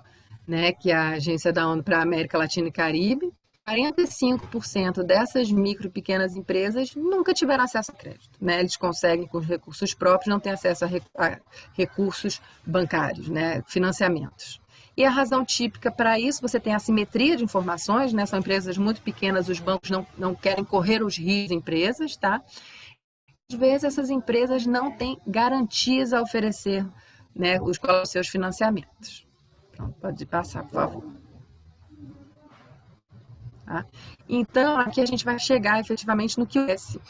né, que é a Agência da ONU para a América Latina e Caribe. 45% dessas micro e pequenas empresas nunca tiveram acesso a crédito. Né? Eles conseguem, com os recursos próprios, não ter acesso a recursos bancários, né? Financiamentos. E a razão típica para isso, você tem assimetria de informações, né? São empresas muito pequenas, os bancos não querem correr os riscos de empresas. Tá? Às vezes, essas empresas não têm garantias a oferecer, né, os seus financiamentos. Então, pode passar, por favor. Tá? Então, aqui a gente vai chegar efetivamente no que o S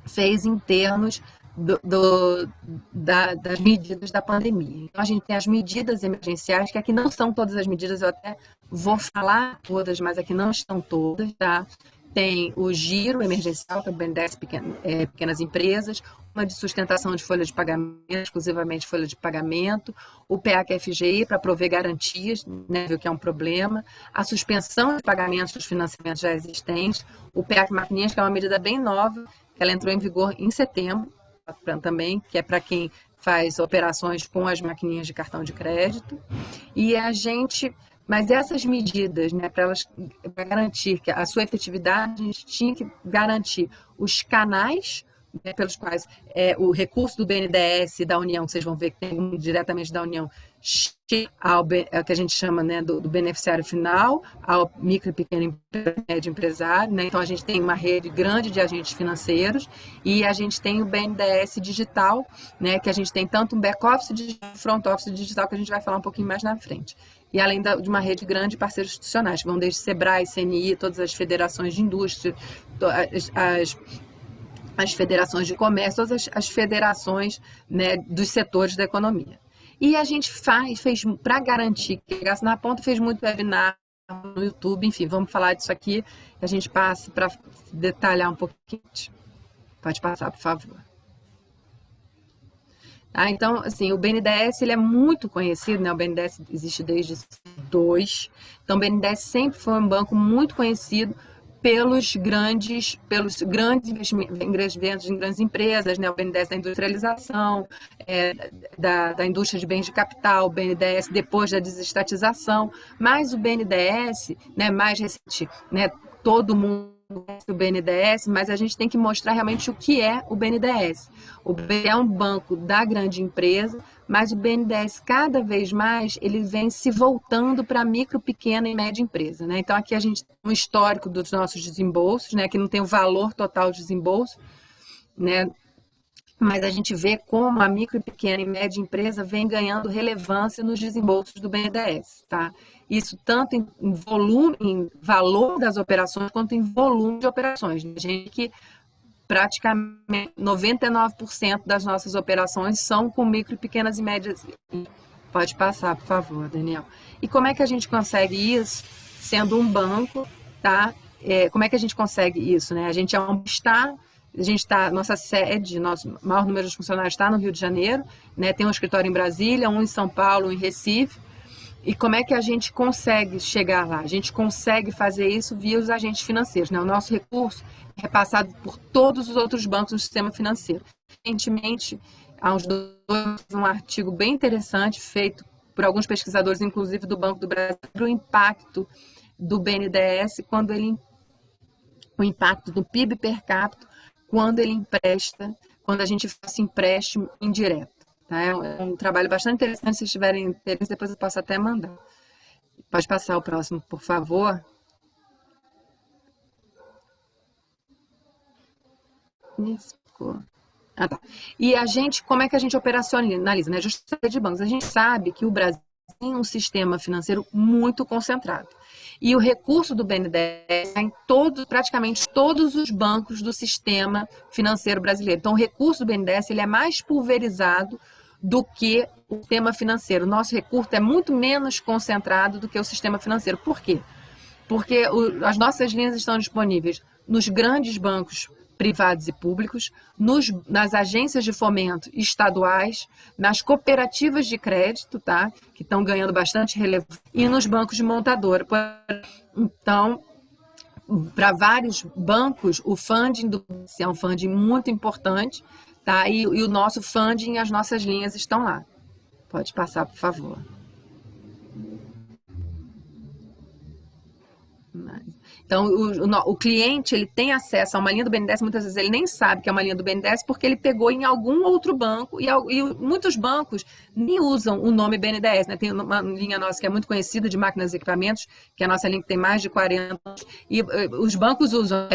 fez em termos das medidas da pandemia. Então, a gente tem as medidas emergenciais, que aqui não são todas as medidas, eu até vou falar todas, mas aqui não estão todas, tá? Tem o giro emergencial, que é o BNDES Pequenas Empresas, uma de sustentação de folha de pagamento, exclusivamente folha de pagamento, o PAC-FGI para prover garantias, né, viu que é um problema, a suspensão de pagamentos dos financiamentos já existentes, o PAC Maquininhas, que é uma medida bem nova, que ela entrou em vigor em setembro, também, que é para quem faz operações com as maquininhas de cartão de crédito, e a gente Mas essas medidas, né, para garantir que a sua efetividade, a gente tinha que garantir os canais, né, pelos quais o recurso do BNDES da União, que vocês vão ver que tem diretamente da União, chega ao que a gente chama, né, do beneficiário final, ao micro e pequeno médio empresário, né? Então a gente tem uma rede grande de agentes financeiros e a gente tem o BNDES digital, né, que a gente tem tanto um back-office digital, front-office digital, que a gente vai falar um pouquinho mais na frente. E além de uma rede grande de parceiros institucionais, que vão desde SEBRAE, CNI, todas as federações de indústria, as federações de comércio, todas as federações, né, dos setores da economia. E a gente fez para garantir que chegasse na ponta, fez muito webinar no YouTube, enfim, vamos falar disso aqui, a gente passa para detalhar um pouquinho. Pode passar, por favor. Tá, então, assim, o BNDES ele é muito conhecido, né? O BNDES existe desde 2002, então o BNDES sempre foi um banco muito conhecido pelos grandes investimentos em grandes empresas, né? O BNDES da industrialização, da indústria de bens de capital, o BNDES depois da desestatização, mas o BNDES, né, mais recente, né, todo mundo conhece o BNDES, mas a gente tem que mostrar realmente o que é o BNDES. O BNDES é um banco da grande empresa, mas o BNDES cada vez mais ele vem se voltando para a micro, pequena e média empresa, né? Então aqui a gente tem um histórico dos nossos desembolsos, né? Que não tem o valor total de desembolso, né? Mas a gente vê como a micro, pequena e média empresa vem ganhando relevância nos desembolsos do BNDES, tá? Isso tanto em volume, em valor das operações, quanto em volume de operações. A gente que praticamente 99% das nossas operações são com micro, pequenas e médias. Pode passar, por favor, Daniel. E como é que a gente consegue isso sendo um banco, tá? Como é que a gente consegue isso, né? A gente nossa sede, nosso maior número de funcionários está no Rio de Janeiro, né? Tem um escritório em Brasília, um em São Paulo, um em Recife. E como é que a gente consegue chegar lá? A gente consegue fazer isso via os agentes financeiros, né? O nosso recurso é repassado por todos os outros bancos do sistema financeiro. Recentemente, há uns 2 anos, um artigo bem interessante feito por alguns pesquisadores, inclusive do Banco do Brasil, o impacto do BNDES, o impacto do PIB per capita, quando ele empresta, quando a gente faz empréstimo indireto. Tá? É um trabalho bastante interessante, se tiverem interesse, depois eu posso até mandar. Pode passar o próximo, por favor. Isso. Tá. E como é que a gente operacionaliza, né? Justiça de bancos. A gente sabe que o Brasil tem um sistema financeiro muito concentrado. E o recurso do BNDES está em praticamente todos os bancos do sistema financeiro brasileiro. Então, o recurso do BNDES ele é mais pulverizado do que o sistema financeiro. O nosso recurso é muito menos concentrado do que o sistema financeiro. Por quê? Porque as nossas linhas estão disponíveis nos grandes bancos privados e públicos, nas agências de fomento estaduais, nas cooperativas de crédito, tá? Que estão ganhando bastante relevância, e nos bancos de montadora. Então, para vários bancos, o funding do BNDES é um funding muito importante, tá? E o nosso funding, as nossas linhas estão lá. Pode passar, por favor. Então, o cliente ele tem acesso a uma linha do BNDES, muitas vezes ele nem sabe que é uma linha do BNDES porque ele pegou em algum outro banco e muitos bancos nem usam o nome BNDES, né? Tem uma linha nossa que é muito conhecida de máquinas e equipamentos, que é a nossa linha que tem mais de 40 anos, e os bancos usam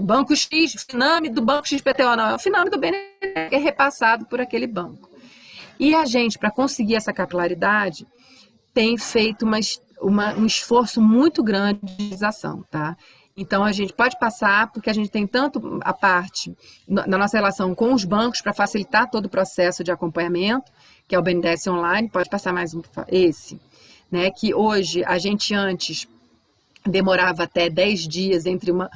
Banco X, Finame do Banco XPTO, não, é o Finame do BNDES que é repassado por aquele banco. E a gente, para conseguir essa capilaridade, tem feito um esforço muito grande de digitalização, tá? Então, a gente pode passar, porque a gente tem tanto a parte na nossa relação com os bancos para facilitar todo o processo de acompanhamento, que é o BNDES Online, pode passar mais esse, né? Que hoje, a gente antes demorava até 10 dias entre né?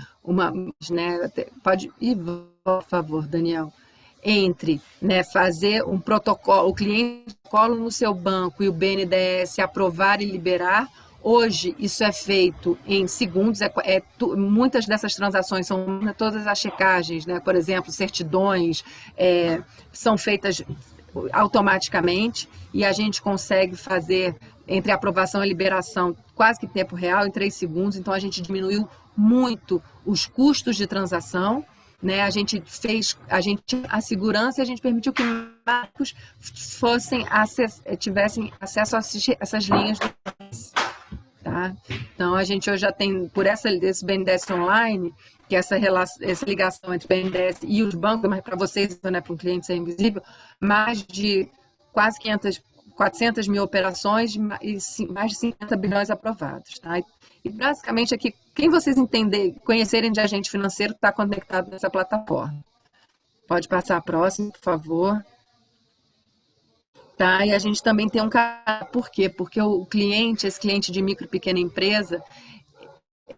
Pode ir, por favor, Daniel. Entre, né, fazer um protocolo, o cliente protocolo no seu banco e o BNDES aprovar e liberar. Hoje, isso é feito em segundos. Muitas dessas transações são todas as checagens, né? Por exemplo, certidões são feitas automaticamente, e a gente consegue fazer entre aprovação e liberação quase que em tempo real, em 3 segundos. Então a gente diminuiu muito os custos de transação, né? A segurança, a gente permitiu que bancos tivessem acesso a essas linhas do tá? Então a gente hoje já tem, por esse BNDES online, que essa ligação entre o BNDES e os bancos, mas para vocês, né, para um cliente ser invisível, mais de quase 400 mil operações e mais de 50 bilhões aprovados. Tá? E basicamente aqui, quem vocês conhecerem de agente financeiro está conectado nessa plataforma. Pode passar a próxima, por favor. Tá? E a gente também tem um canal. Por quê? Porque o cliente, esse cliente de micro e pequena empresa,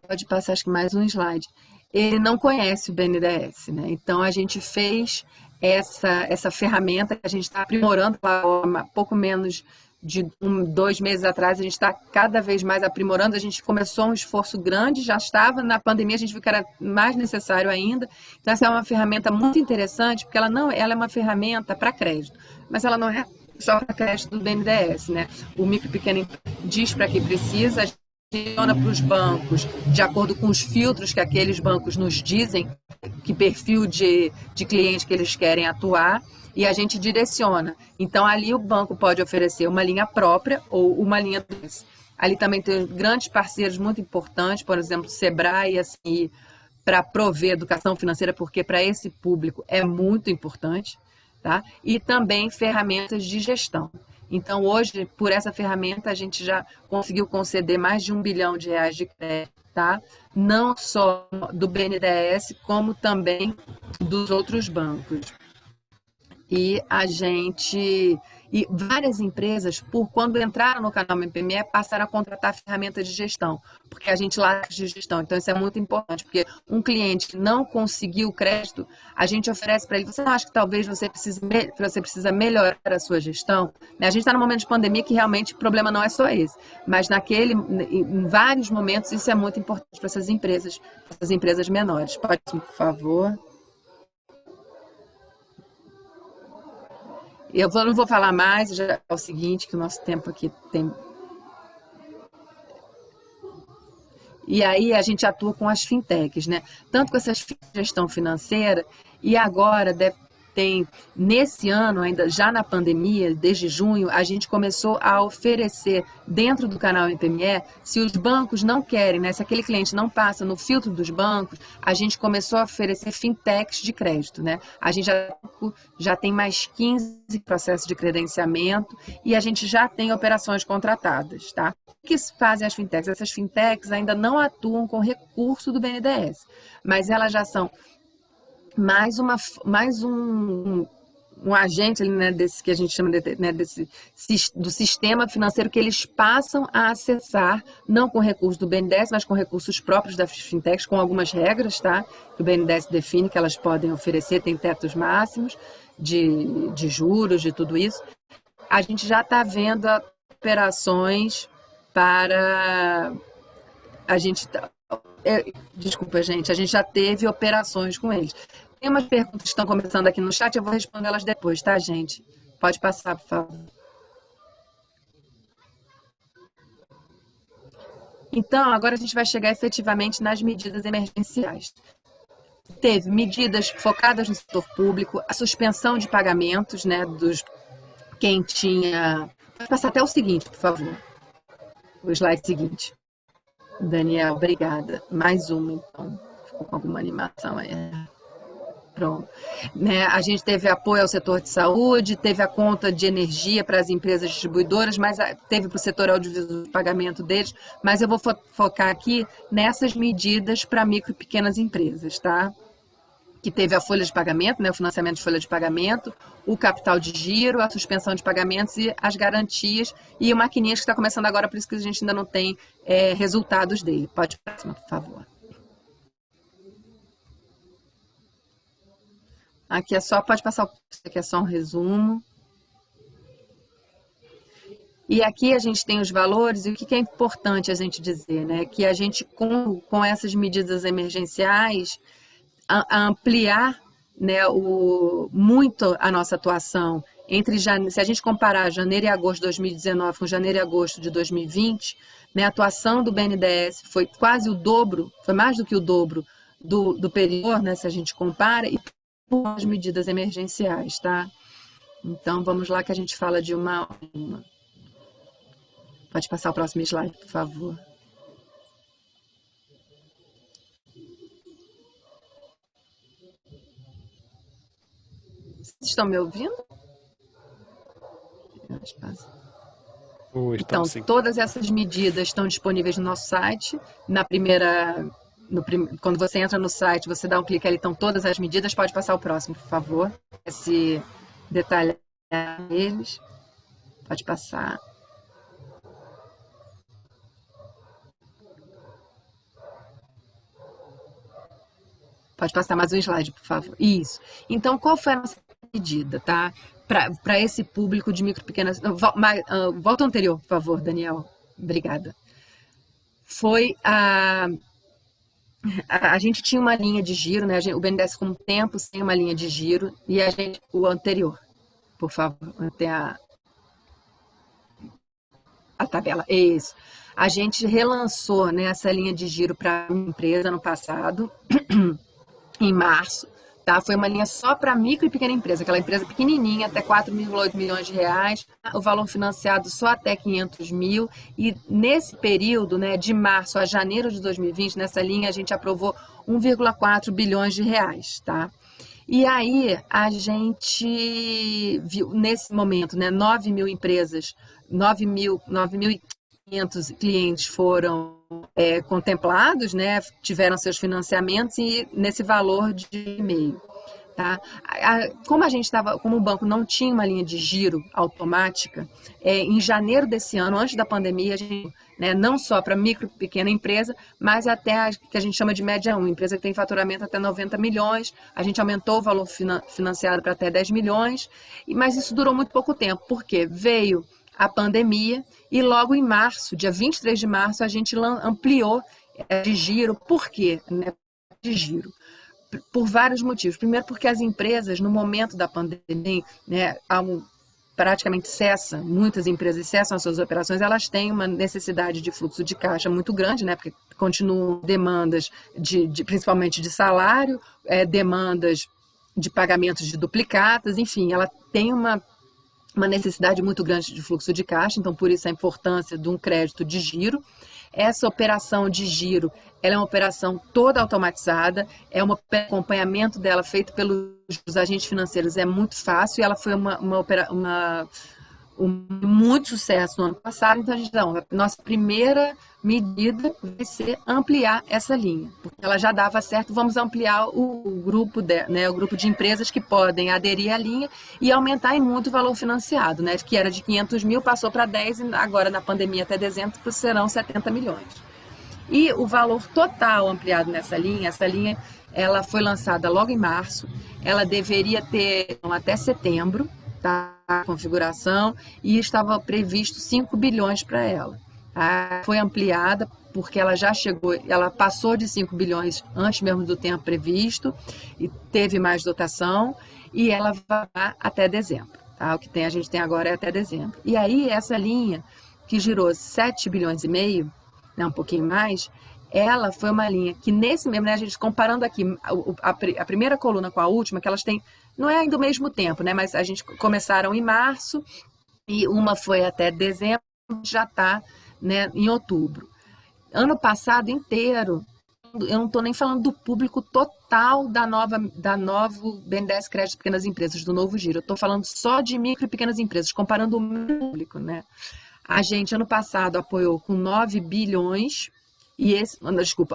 pode passar acho que mais um slide, ele não conhece o BNDES, né? Então a gente fez essa ferramenta que a gente está aprimorando há pouco menos de 2 meses atrás, a gente está cada vez mais aprimorando. A gente começou um esforço grande, já estava na pandemia, a gente viu que era mais necessário ainda. Então essa é uma ferramenta muito interessante, porque ela é uma ferramenta para crédito, mas ela não é só para crédito do BNDES, né? O micro e pequeno diz para quem precisa, a gente direciona para os bancos de acordo com os filtros que aqueles bancos nos dizem, que perfil de cliente que eles querem atuar, e a gente direciona. Então, ali o banco pode oferecer uma linha própria ou uma linha 2. Ali também tem grandes parceiros muito importantes, por exemplo, o Sebrae, assim, para prover educação financeira, porque para esse público é muito importante, tá? E também ferramentas de gestão. Então, hoje, por essa ferramenta, a gente já conseguiu conceder mais de R$1 bilhão de crédito, tá? Não só do BNDES, como também dos outros bancos. E várias empresas, quando entraram no canal MPME, passaram a contratar ferramentas de gestão, porque a gente lá de gestão. Então, isso é muito importante, porque um cliente que não conseguiu o crédito, a gente oferece para ele, você não acha que talvez você precisa melhorar a sua gestão? A gente está num momento de pandemia que realmente o problema não é só esse, mas em vários momentos, isso é muito importante para essas empresas menores. Pode, por favor. Eu não vou falar mais, já é o seguinte, que o nosso tempo aqui tem... E aí a gente atua com as fintechs, né? Tanto com essas gestão financeira, e agora nesse ano, ainda já na pandemia, desde junho, a gente começou a oferecer dentro do canal MPME, se os bancos não querem, né, se aquele cliente não passa no filtro dos bancos, a gente começou a oferecer fintechs de crédito, né? A gente já tem mais 15 processos de credenciamento e a gente já tem operações contratadas, tá? O que fazem as fintechs? Essas fintechs ainda não atuam com recurso do BNDES, mas elas já são mais um agente, né, desse que a gente chama do sistema financeiro, que eles passam a acessar, não com recursos do BNDES, mas com recursos próprios das fintechs, com algumas regras, tá? Que o BNDES define que elas podem oferecer, tem tetos máximos de juros, de tudo isso. A gente já está vendo operações para... Desculpa, gente, a gente já teve operações com eles. Tem umas perguntas que estão começando aqui no chat, eu vou responder elas depois, tá, gente? Pode passar, por favor. Então, agora a gente vai chegar efetivamente nas medidas emergenciais. Teve medidas focadas no setor público, a suspensão de pagamentos, né, quem tinha... Pode passar até o seguinte, por favor. O slide seguinte. Daniel, obrigada. Mais uma, então. Ficou com alguma animação aí. Pronto. Né? A gente teve apoio ao setor de saúde, teve a conta de energia para as empresas distribuidoras, mas teve para o setor audiovisual o pagamento deles, mas eu vou focar aqui nessas medidas para micro e pequenas empresas, tá? Que teve a folha de pagamento, né, o financiamento de folha de pagamento, o capital de giro, a suspensão de pagamentos e as garantias, e o Maquininhas que está começando agora, por isso que a gente ainda não tem resultados dele. Pode ir para cima, por favor. Aqui pode passar, aqui é só um resumo. E aqui a gente tem os valores, e o que é importante a gente dizer, né? Que a gente, com essas medidas emergenciais, a ampliar, né, muito a nossa atuação se a gente comparar janeiro e agosto de 2019 com janeiro e agosto de 2020, né, a atuação do BNDES foi quase o dobro, foi mais do que o dobro do período, né, se a gente compara, e por as medidas emergenciais, tá? Então, vamos lá que a gente fala de uma. Pode passar o próximo slide, por favor. Vocês estão me ouvindo? Então, todas essas medidas estão disponíveis no nosso site. Quando você entra no site, você dá um clique ali, estão todas as medidas. Pode passar o próximo, por favor. Esse detalhar eles. Pode passar. Pode passar mais um slide, por favor. Isso. Então, qual foi a nossa medida, tá? Para esse público de micro e pequenas... Volta ao anterior, por favor, Daniel. Obrigada. Foi a gente tinha uma linha de giro, né? O BNDES ficou um tempo sem uma linha de giro, e o anterior, por favor, até a tabela. Isso. A gente relançou, né, essa linha de giro para a empresa no passado, em março. Tá? Foi uma linha só para micro e pequena empresa, aquela empresa pequenininha, até 4,8 milhões de reais, o valor financiado só até 500 mil, e nesse período, né, de março a janeiro de 2020, nessa linha a gente aprovou 1,4 bilhões de reais, tá? E aí a gente viu, nesse momento, né, 9.500 clientes foram contemplados, né, tiveram seus financiamentos e nesse valor de e-mail. Tá? Como o banco não tinha uma linha de giro automática, em janeiro desse ano, antes da pandemia, a gente, né, não só para micro e pequena empresa, mas até a que a gente chama de média 1, empresa que tem faturamento até 90 milhões, a gente aumentou o valor financiado para até 10 milhões, mas isso durou muito pouco tempo, porque veio a pandemia e logo em março, dia 23 de março, a gente ampliou de giro. Por quê? Né? De giro. Por vários motivos. Primeiro, porque as empresas, no momento da pandemia, né, praticamente muitas empresas cessam as suas operações, elas têm uma necessidade de fluxo de caixa muito grande, né, porque continuam demandas, principalmente de salário, demandas de pagamentos de duplicatas, enfim, ela tem uma necessidade muito grande de fluxo de caixa, então por isso a importância de um crédito de giro. Essa operação de giro, ela é uma operação toda automatizada, o acompanhamento dela feito pelos agentes financeiros é muito fácil, e ela foi muito sucesso no ano passado, então a nossa primeira medida vai ser ampliar essa linha, porque ela já dava certo, vamos ampliar o grupo de empresas que podem aderir à linha e aumentar em muito o valor financiado, né, que era de 500 mil, passou para 10 e agora na pandemia até dezembro serão 70 milhões. E o valor total ampliado nessa linha, ela foi lançada logo em março, ela deveria ter até setembro, a configuração, e estava previsto 5 bilhões para ela. Foi ampliada porque ela já ela passou de 5 bilhões antes mesmo do tempo previsto, e teve mais dotação, e ela vai até dezembro. Tá? O que a gente tem agora é até dezembro. E aí essa linha, que girou 7 bilhões e meio, né, um pouquinho mais, ela foi uma linha que nesse mesmo, né, a gente comparando aqui a primeira coluna com a última, que elas têm, não é do mesmo tempo, né, mas a gente começaram em março e uma foi até dezembro, já está, né, em outubro. Ano passado inteiro, eu não estou nem falando do público total da novo BNDES Crédito Pequenas Empresas, do novo giro, eu estou falando só de micro e pequenas empresas, comparando o público, né. A gente, ano passado, apoiou com 9 bilhões,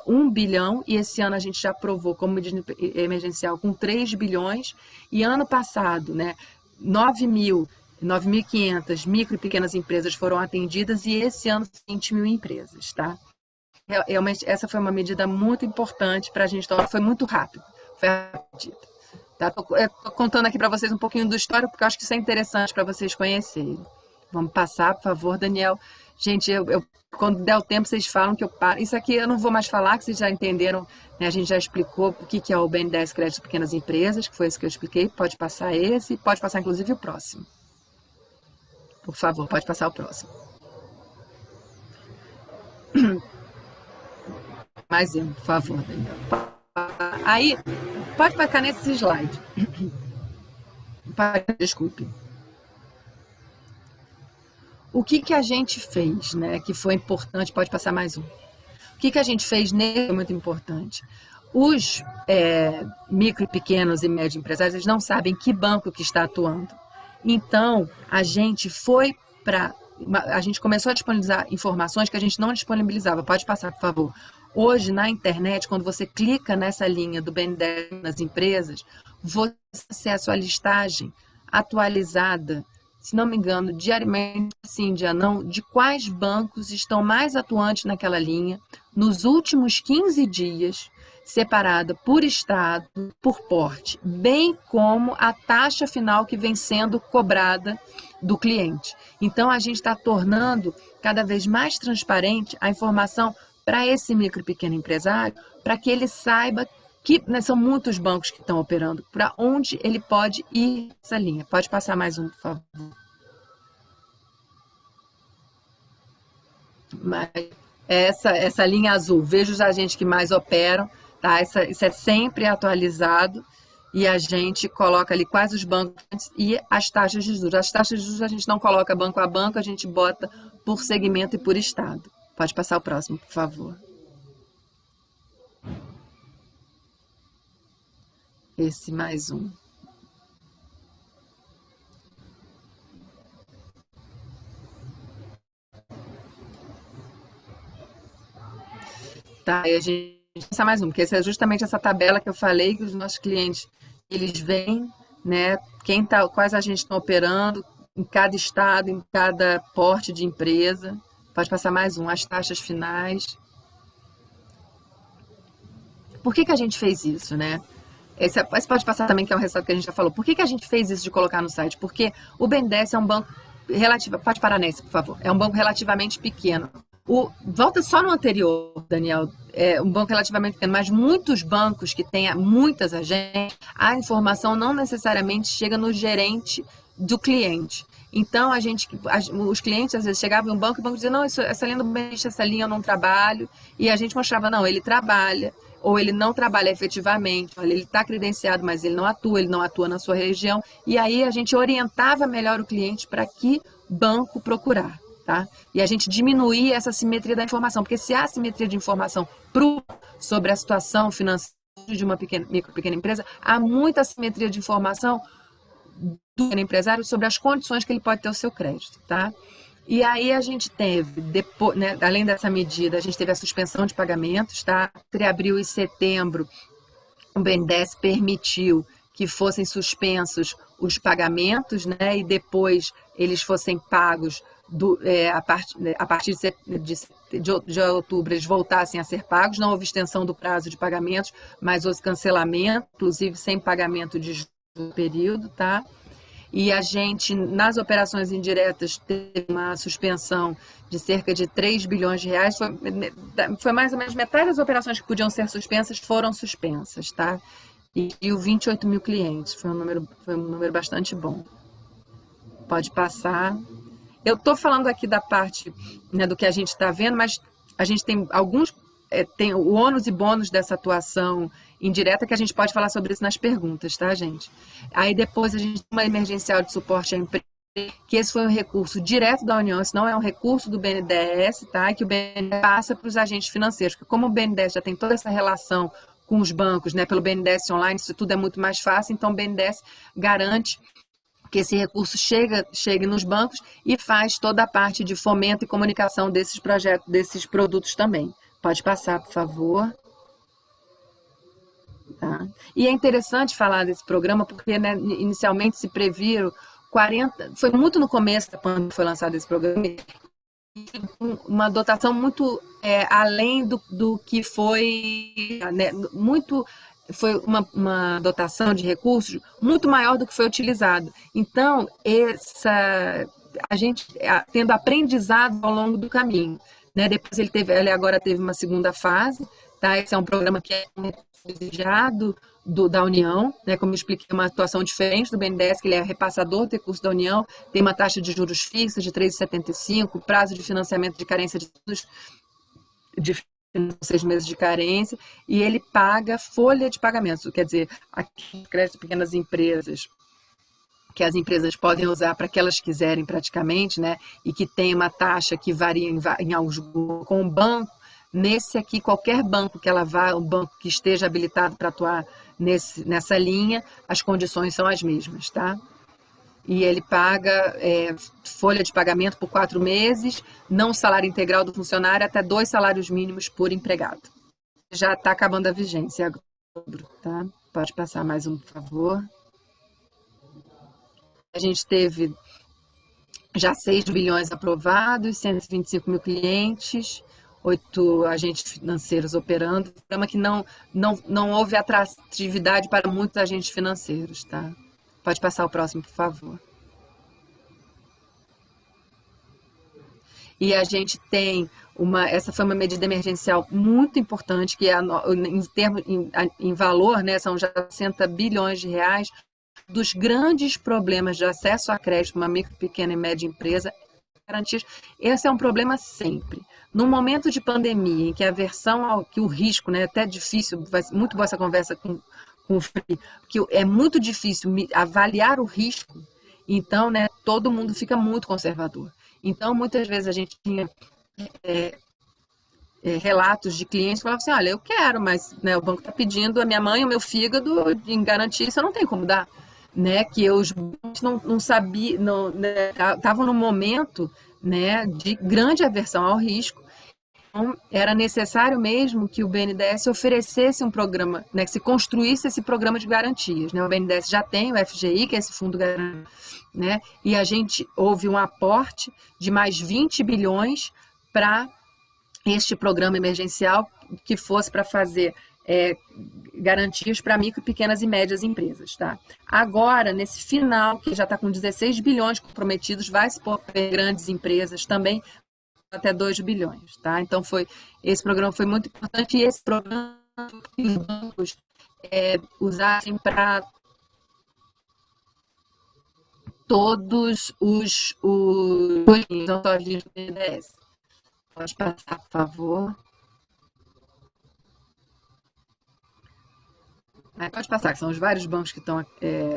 1 bilhão, e esse ano a gente já aprovou como medida emergencial com 3 bilhões, e ano passado, né, 9.500 micro e pequenas empresas foram atendidas, e esse ano 20 mil empresas, tá? Realmente, essa foi uma medida muito importante para a gente, foi muito rápido, foi rápida. Tá? Estou contando aqui para vocês um pouquinho do histórico, porque eu acho que isso é interessante para vocês conhecerem. Vamos passar, por favor, Daniel. Gente, quando der o tempo, vocês falam que eu paro. Isso aqui eu não vou mais falar, que vocês já entenderam, né? A gente já explicou o que é o BNDES Crédito Pequenas Empresas, que foi esse que eu expliquei. Pode passar esse, pode passar inclusive o próximo. Por favor, pode passar o próximo. Mais um, por favor, Daniel. Aí, pode ficar nesse slide. Desculpe. O que a gente fez, né, que foi importante, pode passar mais um. O que a gente fez nele é muito importante. Os micro, pequenos e médios empresários, eles não sabem que banco que está atuando. Então, a gente começou a disponibilizar informações que a gente não disponibilizava. Pode passar, por favor. Hoje, na internet, quando você clica nessa linha do BNDES nas empresas, você tem acesso à listagem atualizada, se não me engano, diariamente, sim, dia não, de quais bancos estão mais atuantes naquela linha nos últimos 15 dias, separada por estado, por porte, bem como a taxa final que vem sendo cobrada do cliente. Então, a gente está tornando cada vez mais transparente a informação para esse micro e pequeno empresário, para que ele saiba que, né, são muitos bancos que estão operando, para onde ele pode ir essa linha. Pode passar mais um, por favor. Mas essa linha azul, veja os agentes que mais operam, tá? Isso é sempre atualizado e a gente coloca ali quais os bancos e as taxas de juros. As taxas de juros a gente não coloca banco a banco, a gente bota por segmento e por estado. Pode passar o próximo, por favor. Esse mais um. Tá, e a gente passar mais um, porque essa é justamente essa tabela que eu falei que os nossos clientes, eles veem, né, quais agentes estão operando em cada estado, em cada porte de empresa. Pode passar mais um, as taxas finais. Por que a gente fez isso, né? Esse pode passar também, que é um resultado que a gente já falou. Por que a gente fez isso de colocar no site? Porque o BNDES é um banco pode parar nesse, por favor. É um banco relativamente pequeno. Volta só no anterior, Daniel. É um banco relativamente pequeno, mas muitos bancos que têm muitas agências, a informação não necessariamente chega no gerente do cliente. Então, os clientes às vezes chegavam em um banco e o banco dizia, não, essa linha do BNDES, essa linha eu não trabalho. E a gente mostrava, não, ele trabalha, ou ele não trabalha efetivamente, olha, ele está credenciado, mas ele não atua na sua região. E aí a gente orientava melhor o cliente para que banco procurar. Tá? E a gente diminuía essa simetria da informação, porque se há simetria de informação sobre a situação financeira de uma micro pequena empresa, há muita simetria de informação do pequeno empresário sobre as condições que ele pode ter o seu crédito. Tá? E aí a gente teve, depois, né, além dessa medida, a gente teve a suspensão de pagamentos. Tá? Entre abril e setembro, o BNDES permitiu que fossem suspensos os pagamentos, né, e depois eles fossem pagos a partir de outubro, eles voltassem a ser pagos. Não houve extensão do prazo de pagamentos, mas houve cancelamento, inclusive sem pagamento de período, tá? E a gente, nas operações indiretas, teve uma suspensão de cerca de 3 bilhões de reais. Foi mais ou menos metade das operações que podiam ser suspensas foram suspensas, tá? E o 28 mil clientes, foi um número bastante bom. Pode passar. Eu estou falando aqui da parte, né, do que a gente está vendo, mas a gente tem tem o ônus e bônus dessa atuação indireta, que a gente pode falar sobre isso nas perguntas, tá, gente? Aí depois a gente tem uma emergencial de suporte à empresa, que esse foi um recurso direto da União, esse não é um recurso do BNDES, tá? Que o BNDES passa para os agentes financeiros, porque como o BNDES já tem toda essa relação com os bancos, né, pelo BNDES online, isso tudo é muito mais fácil, então o BNDES garante que esse recurso chegue nos bancos e faz toda a parte de fomento e comunicação desses projetos, desses produtos também. Pode passar, por favor. Tá? E é interessante falar desse programa, porque, né, inicialmente se previram 40... Foi muito no começo da pandemia que foi lançado esse programa, uma dotação muito além do que foi, né, foi uma dotação de recursos muito maior do que foi utilizado. Então, a gente tendo aprendizado ao longo do caminho, né? Depois ele agora teve uma segunda fase, tá? Esse é um programa que é subsidiado da União, né? Como eu expliquei, é uma atuação diferente do BNDES, que ele é repassador do recurso da União, tem uma taxa de juros fixa de 3,75, prazo de financiamento de carência de 6 meses de carência, e ele paga folha de pagamento, quer dizer, aqui crédito de pequenas empresas, que as empresas podem usar para que elas quiserem praticamente, né, e que tem uma taxa que varia em alguns com o banco. Nesse aqui, qualquer banco que ela vá, um banco que esteja habilitado para atuar nessa linha, as condições são as mesmas, tá? E ele paga folha de pagamento por 4 meses, não salário integral do funcionário, até 2 salários mínimos por empregado. Já está acabando a vigência agora, tá? Pode passar mais um, por favor. A gente teve já 6 bilhões aprovados, 125 mil clientes, 8 agentes financeiros operando, programa que não houve atratividade para muitos agentes financeiros, tá? Pode passar o próximo, por favor. E a gente tem essa foi uma medida emergencial muito importante, que em valor, né, são já 60 bilhões de reais, dos grandes problemas de acesso a crédito, uma micro, pequena e média empresa, garantias. Esse é um problema sempre. No momento de pandemia, em que a aversão que o risco, né, é até difícil, vai ser muito boa essa conversa com o Frei, porque é muito difícil avaliar o risco, então, né, todo mundo fica muito conservador. Então, muitas vezes a gente tinha relatos de clientes que falavam assim, olha, eu quero, mas, né, o banco está pedindo a minha mãe, o meu fígado em garantia, isso eu não tenho como dar. Né, que os bancos não sabiam, estavam num momento, né, de grande aversão ao risco. Então, era necessário mesmo que o BNDES oferecesse um programa, né, que se construísse esse programa de garantias. Né? O BNDES já tem o FGI, que é esse fundo garantia, né, e houve um aporte de mais 20 bilhões para este programa emergencial, que fosse para fazer garantias para micro, pequenas e médias empresas. Tá? Agora, nesse final, que já está com 16 bilhões comprometidos, vai se pôr para grandes empresas também, até 2 bilhões. Tá? Então, esse programa foi muito importante, e esse programa os bancos usassem para todos os não só os do BNDES. Pode passar, por favor. Pode passar, que são os vários bancos que estão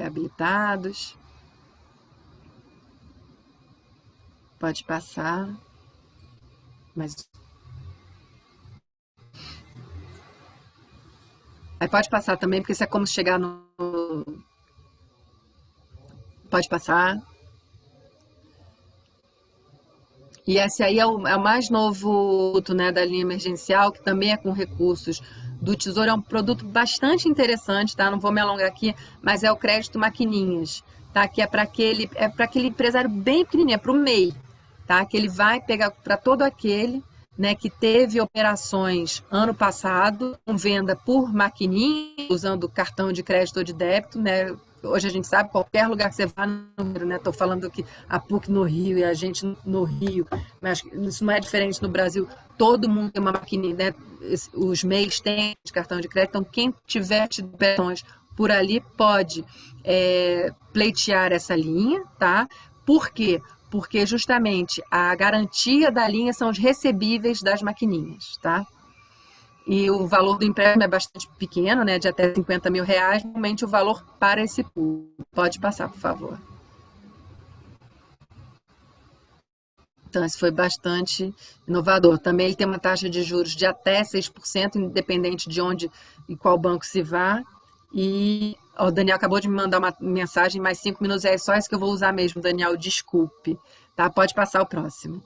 habilitados. Pode passar. Mas... Aí pode passar também, porque isso é como chegar no... Pode passar. E esse aí é o mais novo, né, da linha emergencial, que também é com recursos do Tesouro. É um produto bastante interessante, tá? Não vou me alongar aqui, mas é o crédito maquininhas, tá? Que é para aquele empresário bem pequenininho, é para o MEI, tá? Que ele vai pegar para todo aquele, né, que teve operações ano passado com venda por maquininha, usando cartão de crédito ou de débito, né? Hoje a gente sabe, qualquer lugar que você vá no Rio, né? Estou falando que a PUC no Rio e a gente no Rio, mas isso não é diferente no Brasil. Todo mundo tem uma maquininha, né? Os MEIs têm de cartão de crédito, então quem tiver tido operações por ali pode pleitear essa linha, tá? Por quê? Porque justamente a garantia da linha são os recebíveis das maquininhas, tá? E o valor do empréstimo é bastante pequeno, né, de até 50 mil reais, normalmente o valor para esse público. Pode passar, por favor. Então, isso foi bastante inovador. Também ele tem uma taxa de juros de até 6%, independente de onde e qual banco se vá. E o Daniel acabou de me mandar uma mensagem, mais 5 minutos, é só isso que eu vou usar mesmo, Daniel, desculpe. Tá? Pode passar o próximo.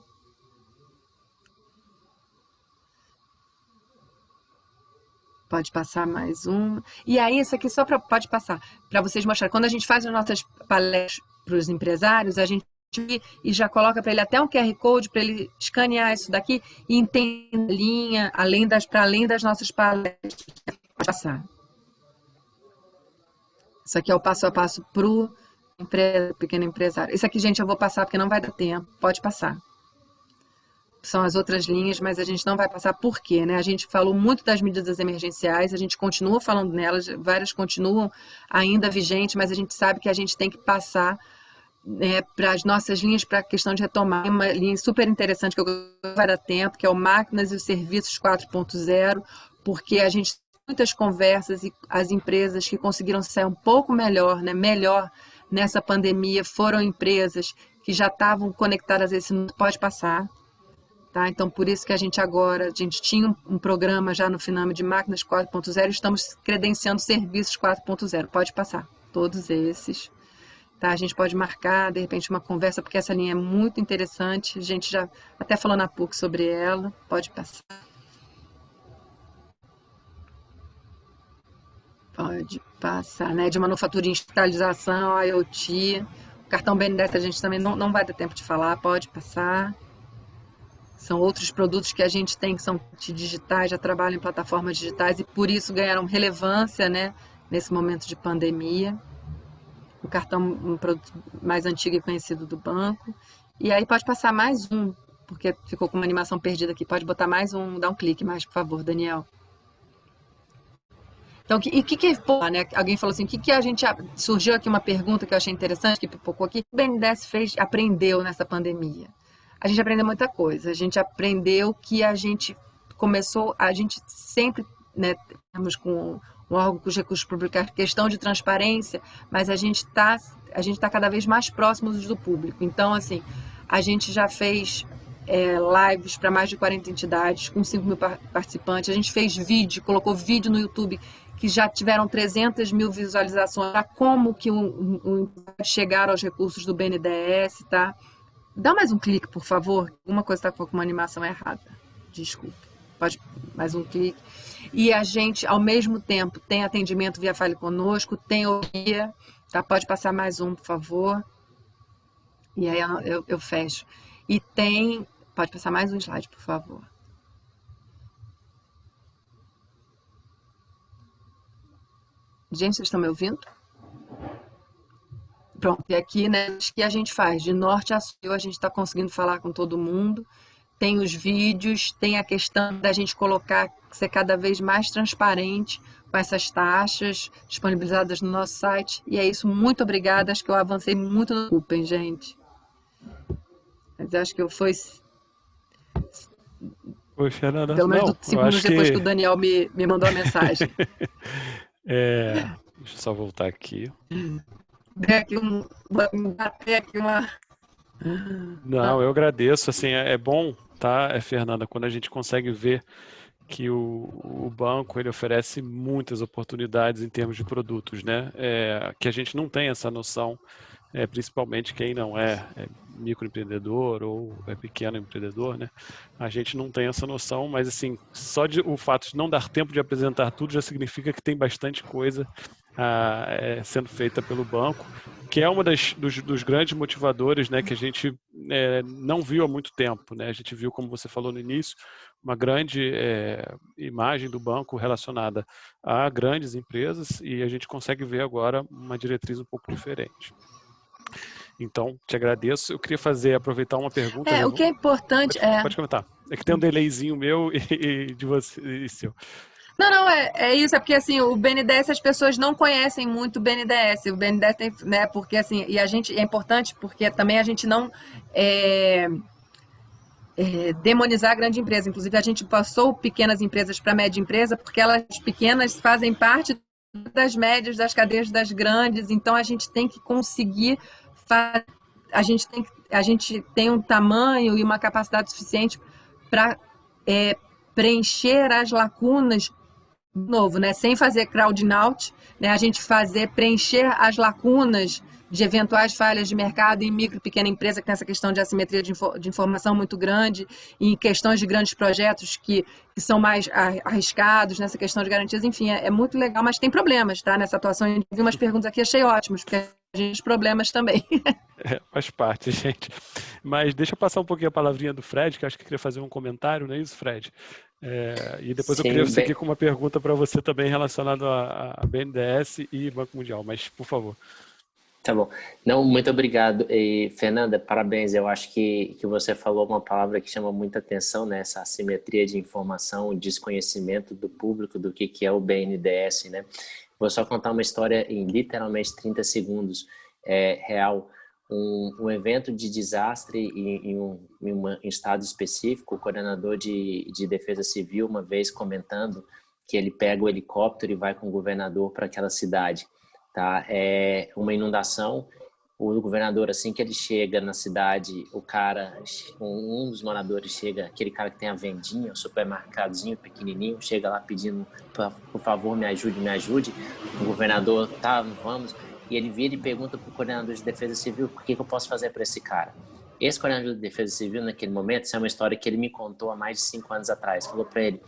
Pode passar mais um. E aí, isso aqui só pode passar, para vocês mostrarem. Quando a gente faz as nossas palestras para os empresários, a gente e já coloca para ele até um QR Code para ele escanear isso daqui e entender a linha, para além das nossas palestras. Pode passar. Isso aqui é o passo a passo para o pequeno empresário. Isso aqui, gente, eu vou passar porque não vai dar tempo. Pode passar. são as outras linhas, mas a gente não vai passar por quê, né? A gente falou muito das medidas emergenciais, a gente continua falando nelas, várias continuam ainda vigentes, mas a gente sabe que a gente tem que passar para as nossas linhas, para a questão de retomar uma linha super interessante que vai dar tempo, que é o Máquinas e os Serviços 4.0, porque a gente tem muitas conversas e as empresas que conseguiram sair um pouco melhor, né, melhor nessa pandemia, foram empresas que já estavam conectadas a esse não pode passar. Tá? Então, por isso que a gente tinha um programa já no Finame de Máquinas 4.0 e estamos credenciando serviços 4.0. Pode passar, todos esses. Tá? A gente pode marcar, de repente, uma conversa, porque essa linha é muito interessante. A gente já até falou na PUC sobre ela. Pode passar. Pode passar, né? De manufatura e industrialização, IoT. O cartão BNDES a gente também não vai dar tempo de falar. Pode passar. São outros produtos que a gente tem que são digitais, já trabalham em plataformas digitais e por isso ganharam relevância, né, nesse momento de pandemia. O cartão, um produto mais antigo e conhecido do banco. E aí pode passar mais um, porque ficou com uma animação perdida aqui. Pode botar mais um, dá um clique mais, por favor, Daniel. Então, né? Alguém falou assim, surgiu aqui uma pergunta que eu achei interessante, que pipocou aqui. O BNDES aprendeu nessa pandemia? A gente aprendeu muita coisa. A gente aprendeu que a gente sempre, né, temos com um órgão com os recursos públicos, questão de transparência, mas a gente tá cada vez mais próximos do público. Então, assim, a gente já fez lives para mais de 40 entidades, com 5 mil participantes. A gente fez colocou vídeo no YouTube, que já tiveram 300 mil visualizações, para como que chegar aos recursos do BNDES, tá? Dá mais um clique, por favor. Uma coisa está com uma animação errada. Desculpe. Pode mais um clique. E a gente, ao mesmo tempo, tem atendimento via Fale Conosco, tem o guia, tá? Pode passar mais um, por favor. E aí eu fecho. E tem... Pode passar mais um slide, por favor. Gente, vocês estão me ouvindo? Pronto, e aqui, né, o que a gente faz? De norte a sul, a gente está conseguindo falar com todo mundo. Tem os vídeos, tem a questão da gente ser cada vez mais transparente com essas taxas disponibilizadas no nosso site. E é isso, muito obrigada. Acho que eu avancei muito no Desculpem, gente. Mas acho que eu fui... Poxa, Fernanda, pelo menos 5 minutos depois que o Daniel me mandou a mensagem. Deixa eu só voltar aqui. Não, eu agradeço. Assim, é bom, tá, Fernanda, quando a gente consegue ver que o banco ele oferece muitas oportunidades em termos de produtos, né? Que a gente não tem essa noção, principalmente quem não é microempreendedor ou é pequeno empreendedor, né? A gente não tem essa noção, mas assim, só o fato de não dar tempo de apresentar tudo já significa que tem bastante coisa sendo feita pelo banco, que é uma dos grandes motivadores, né, que a gente não viu há muito tempo, né? A gente viu, como você falou no início, uma grande imagem do banco relacionada a grandes empresas e a gente consegue ver agora uma diretriz um pouco diferente. Então, te agradeço. Eu queria aproveitar uma pergunta. O que é importante Pode comentar. É que tem um delayzinho meu e de você e seu. Não, é isso, é porque assim, o BNDES, as pessoas não conhecem muito o BNDES. O BNDES tem, né, porque assim, e a gente, é importante porque também a gente não demonizar a grande empresa. Inclusive, a gente passou pequenas empresas para média empresa, porque elas pequenas fazem parte das médias, das cadeias das grandes, então a gente tem que conseguir a gente tem um tamanho e uma capacidade suficiente para preencher as lacunas, de novo, né, sem fazer crowding out, né, a gente preencher as lacunas de eventuais falhas de mercado em micro e pequena empresa, que tem essa questão de assimetria de informação muito grande, e em questões de grandes projetos que são mais arriscados, nessa questão de garantias, enfim, é muito legal, mas tem problemas, tá, nessa atuação. Eu vi umas perguntas aqui, achei ótimas, porque a gente tem problemas também. Faz parte, gente. Mas deixa eu passar um pouquinho a palavrinha do Fred, que acho que queria fazer um comentário, não é isso, Fred? E depois eu queria seguir com uma pergunta para você também relacionada a BNDES e Banco Mundial, mas por favor. Tá bom. Não, muito obrigado. E, Fernanda, parabéns. Eu acho que você falou uma palavra que chama muita atenção, né? Essa assimetria de informação, o desconhecimento do público do que é o BNDES, né? Vou só contar uma história em literalmente 30 segundos, real. Um evento de desastre em um estado específico, o coordenador de defesa civil, uma vez comentando que ele pega o helicóptero e vai com o governador para aquela cidade. Tá? É uma inundação. O governador, assim que ele chega na cidade, um dos moradores chega, aquele cara que tem a vendinha, o supermercadozinho pequenininho, chega lá pedindo, por favor, me ajude, me ajude. O governador, tá, vamos. E ele vira e pergunta para o coordenador de defesa civil, o que eu posso fazer para esse cara? Esse coordenador de defesa civil, naquele momento, isso é uma história que ele me contou há mais de 5 anos atrás. Falou para ele,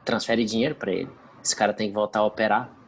transfere dinheiro para ele. Esse cara tem que voltar a operar.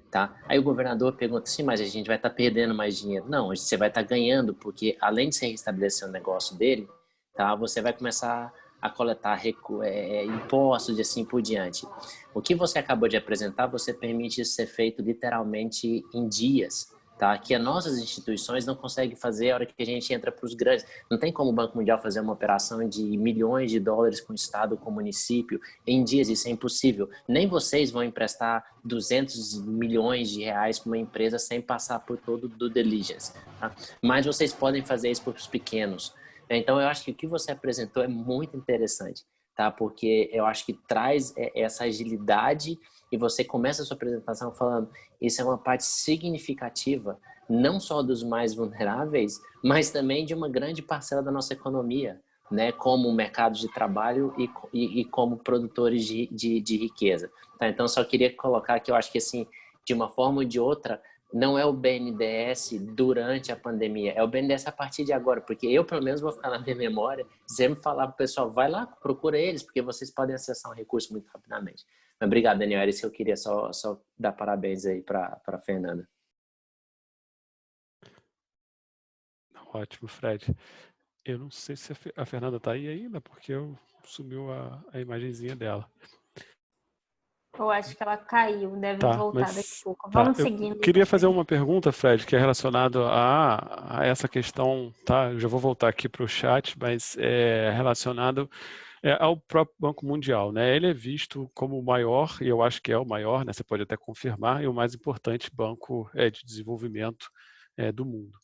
Tá? Aí o governador pergunta assim, mas a gente vai estar perdendo mais dinheiro. Não, você vai estar ganhando, porque além de você restabelecer o negócio dele, tá? Você vai começar a coletar impostos e assim por diante. O que você acabou de apresentar, você permite isso ser feito literalmente em dias. Tá? Que as nossas instituições não conseguem fazer a hora que a gente entra para os grandes. Não tem como o Banco Mundial fazer uma operação de milhões de dólares com o Estado, com o município, em dias, isso é impossível. Nem vocês vão emprestar 200 milhões de reais para uma empresa sem passar por todo o due diligence. Tá? Mas vocês podem fazer isso para os pequenos. Então, eu acho que o que você apresentou é muito interessante, tá? Porque eu acho que traz essa agilidade e você começa a sua apresentação falando isso é uma parte significativa, não só dos mais vulneráveis, mas também de uma grande parcela da nossa economia, né? Como mercado de trabalho e como produtores de riqueza. Tá? Então, só queria colocar que eu acho que, assim, de uma forma ou de outra, não é o BNDES durante a pandemia, é o BNDES a partir de agora, porque eu, pelo menos, vou ficar na minha memória, sempre falar para o pessoal, vai lá, procura eles, porque vocês podem acessar um recurso muito rapidamente. Mas obrigado, Daniel, era isso que eu queria só dar parabéns aí para a Fernanda. Ótimo, Fred. Eu não sei se a Fernanda está aí ainda, porque sumiu a imagenzinha dela. Eu acho que ela caiu, deve Tá, voltar daqui a pouco. Vamos eu seguindo. queria fazer uma pergunta, Fred, que é relacionada a essa questão, tá? Eu já vou voltar aqui para o chat, mas é relacionado ao próprio Banco Mundial, né? Ele é visto como o maior, e eu acho que é o maior, né? Você pode até confirmar, e o mais importante banco de desenvolvimento do mundo.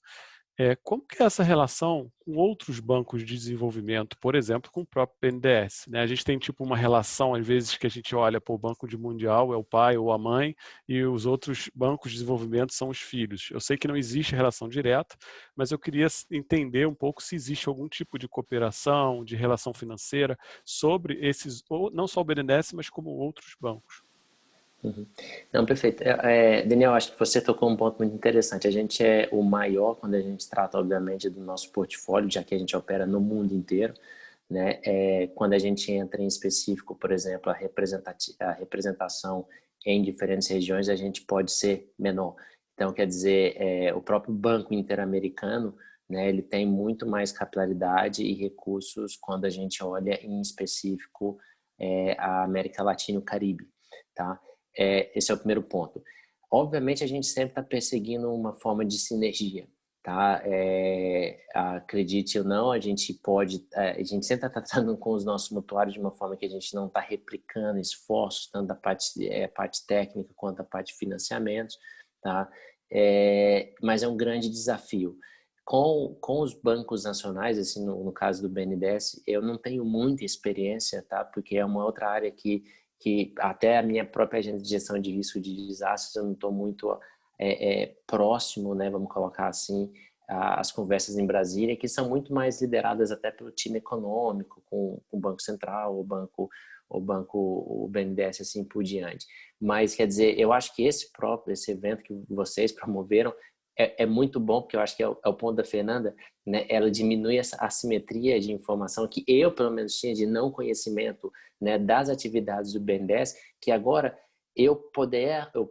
Como que é essa relação com outros bancos de desenvolvimento, por exemplo, com o próprio BNDES? Né? A gente tem tipo uma relação, às vezes, que a gente olha para o Banco de Mundial, é o pai ou a mãe, e os outros bancos de desenvolvimento são os filhos. Eu sei que não existe relação direta, mas eu queria entender um pouco se existe algum tipo de cooperação, de relação financeira sobre esses, ou não só o BNDES, mas como outros bancos. Uhum. Não, perfeito. Daniel, acho que você tocou um ponto muito interessante. A gente é o maior quando a gente trata, obviamente, do nosso portfólio, já que a gente opera no mundo inteiro, né? Quando a gente entra em específico, por exemplo, a representação em diferentes regiões, a gente pode ser menor. Então, quer dizer, o próprio Banco Interamericano, né, ele tem muito mais capilaridade e recursos quando a gente olha em específico a América Latina e o Caribe, tá? Esse é o primeiro ponto. Obviamente, a gente sempre está perseguindo uma forma de sinergia, tá? Acredite ou não, a gente sempre está tratando com os nossos mutuários de uma forma que a gente não está replicando esforços, tanto da parte técnica quanto da parte de financiamentos, tá? Mas é um grande desafio. Com os bancos nacionais, assim, no caso do BNDES, eu não tenho muita experiência, tá? Porque é uma outra área que até a minha própria agência de gestão de risco de desastres, eu não estou muito próximo, né, vamos colocar assim, às conversas em Brasília, que são muito mais lideradas até pelo time econômico, com o Banco Central, o BNDES, assim por diante. Mas, quer dizer, eu acho que esse evento que vocês promoveram é muito bom, porque eu acho que é o ponto da Fernanda, né? Ela diminui essa assimetria de informação que eu, pelo menos, tinha de não conhecimento, né, das atividades do BNDES, que agora eu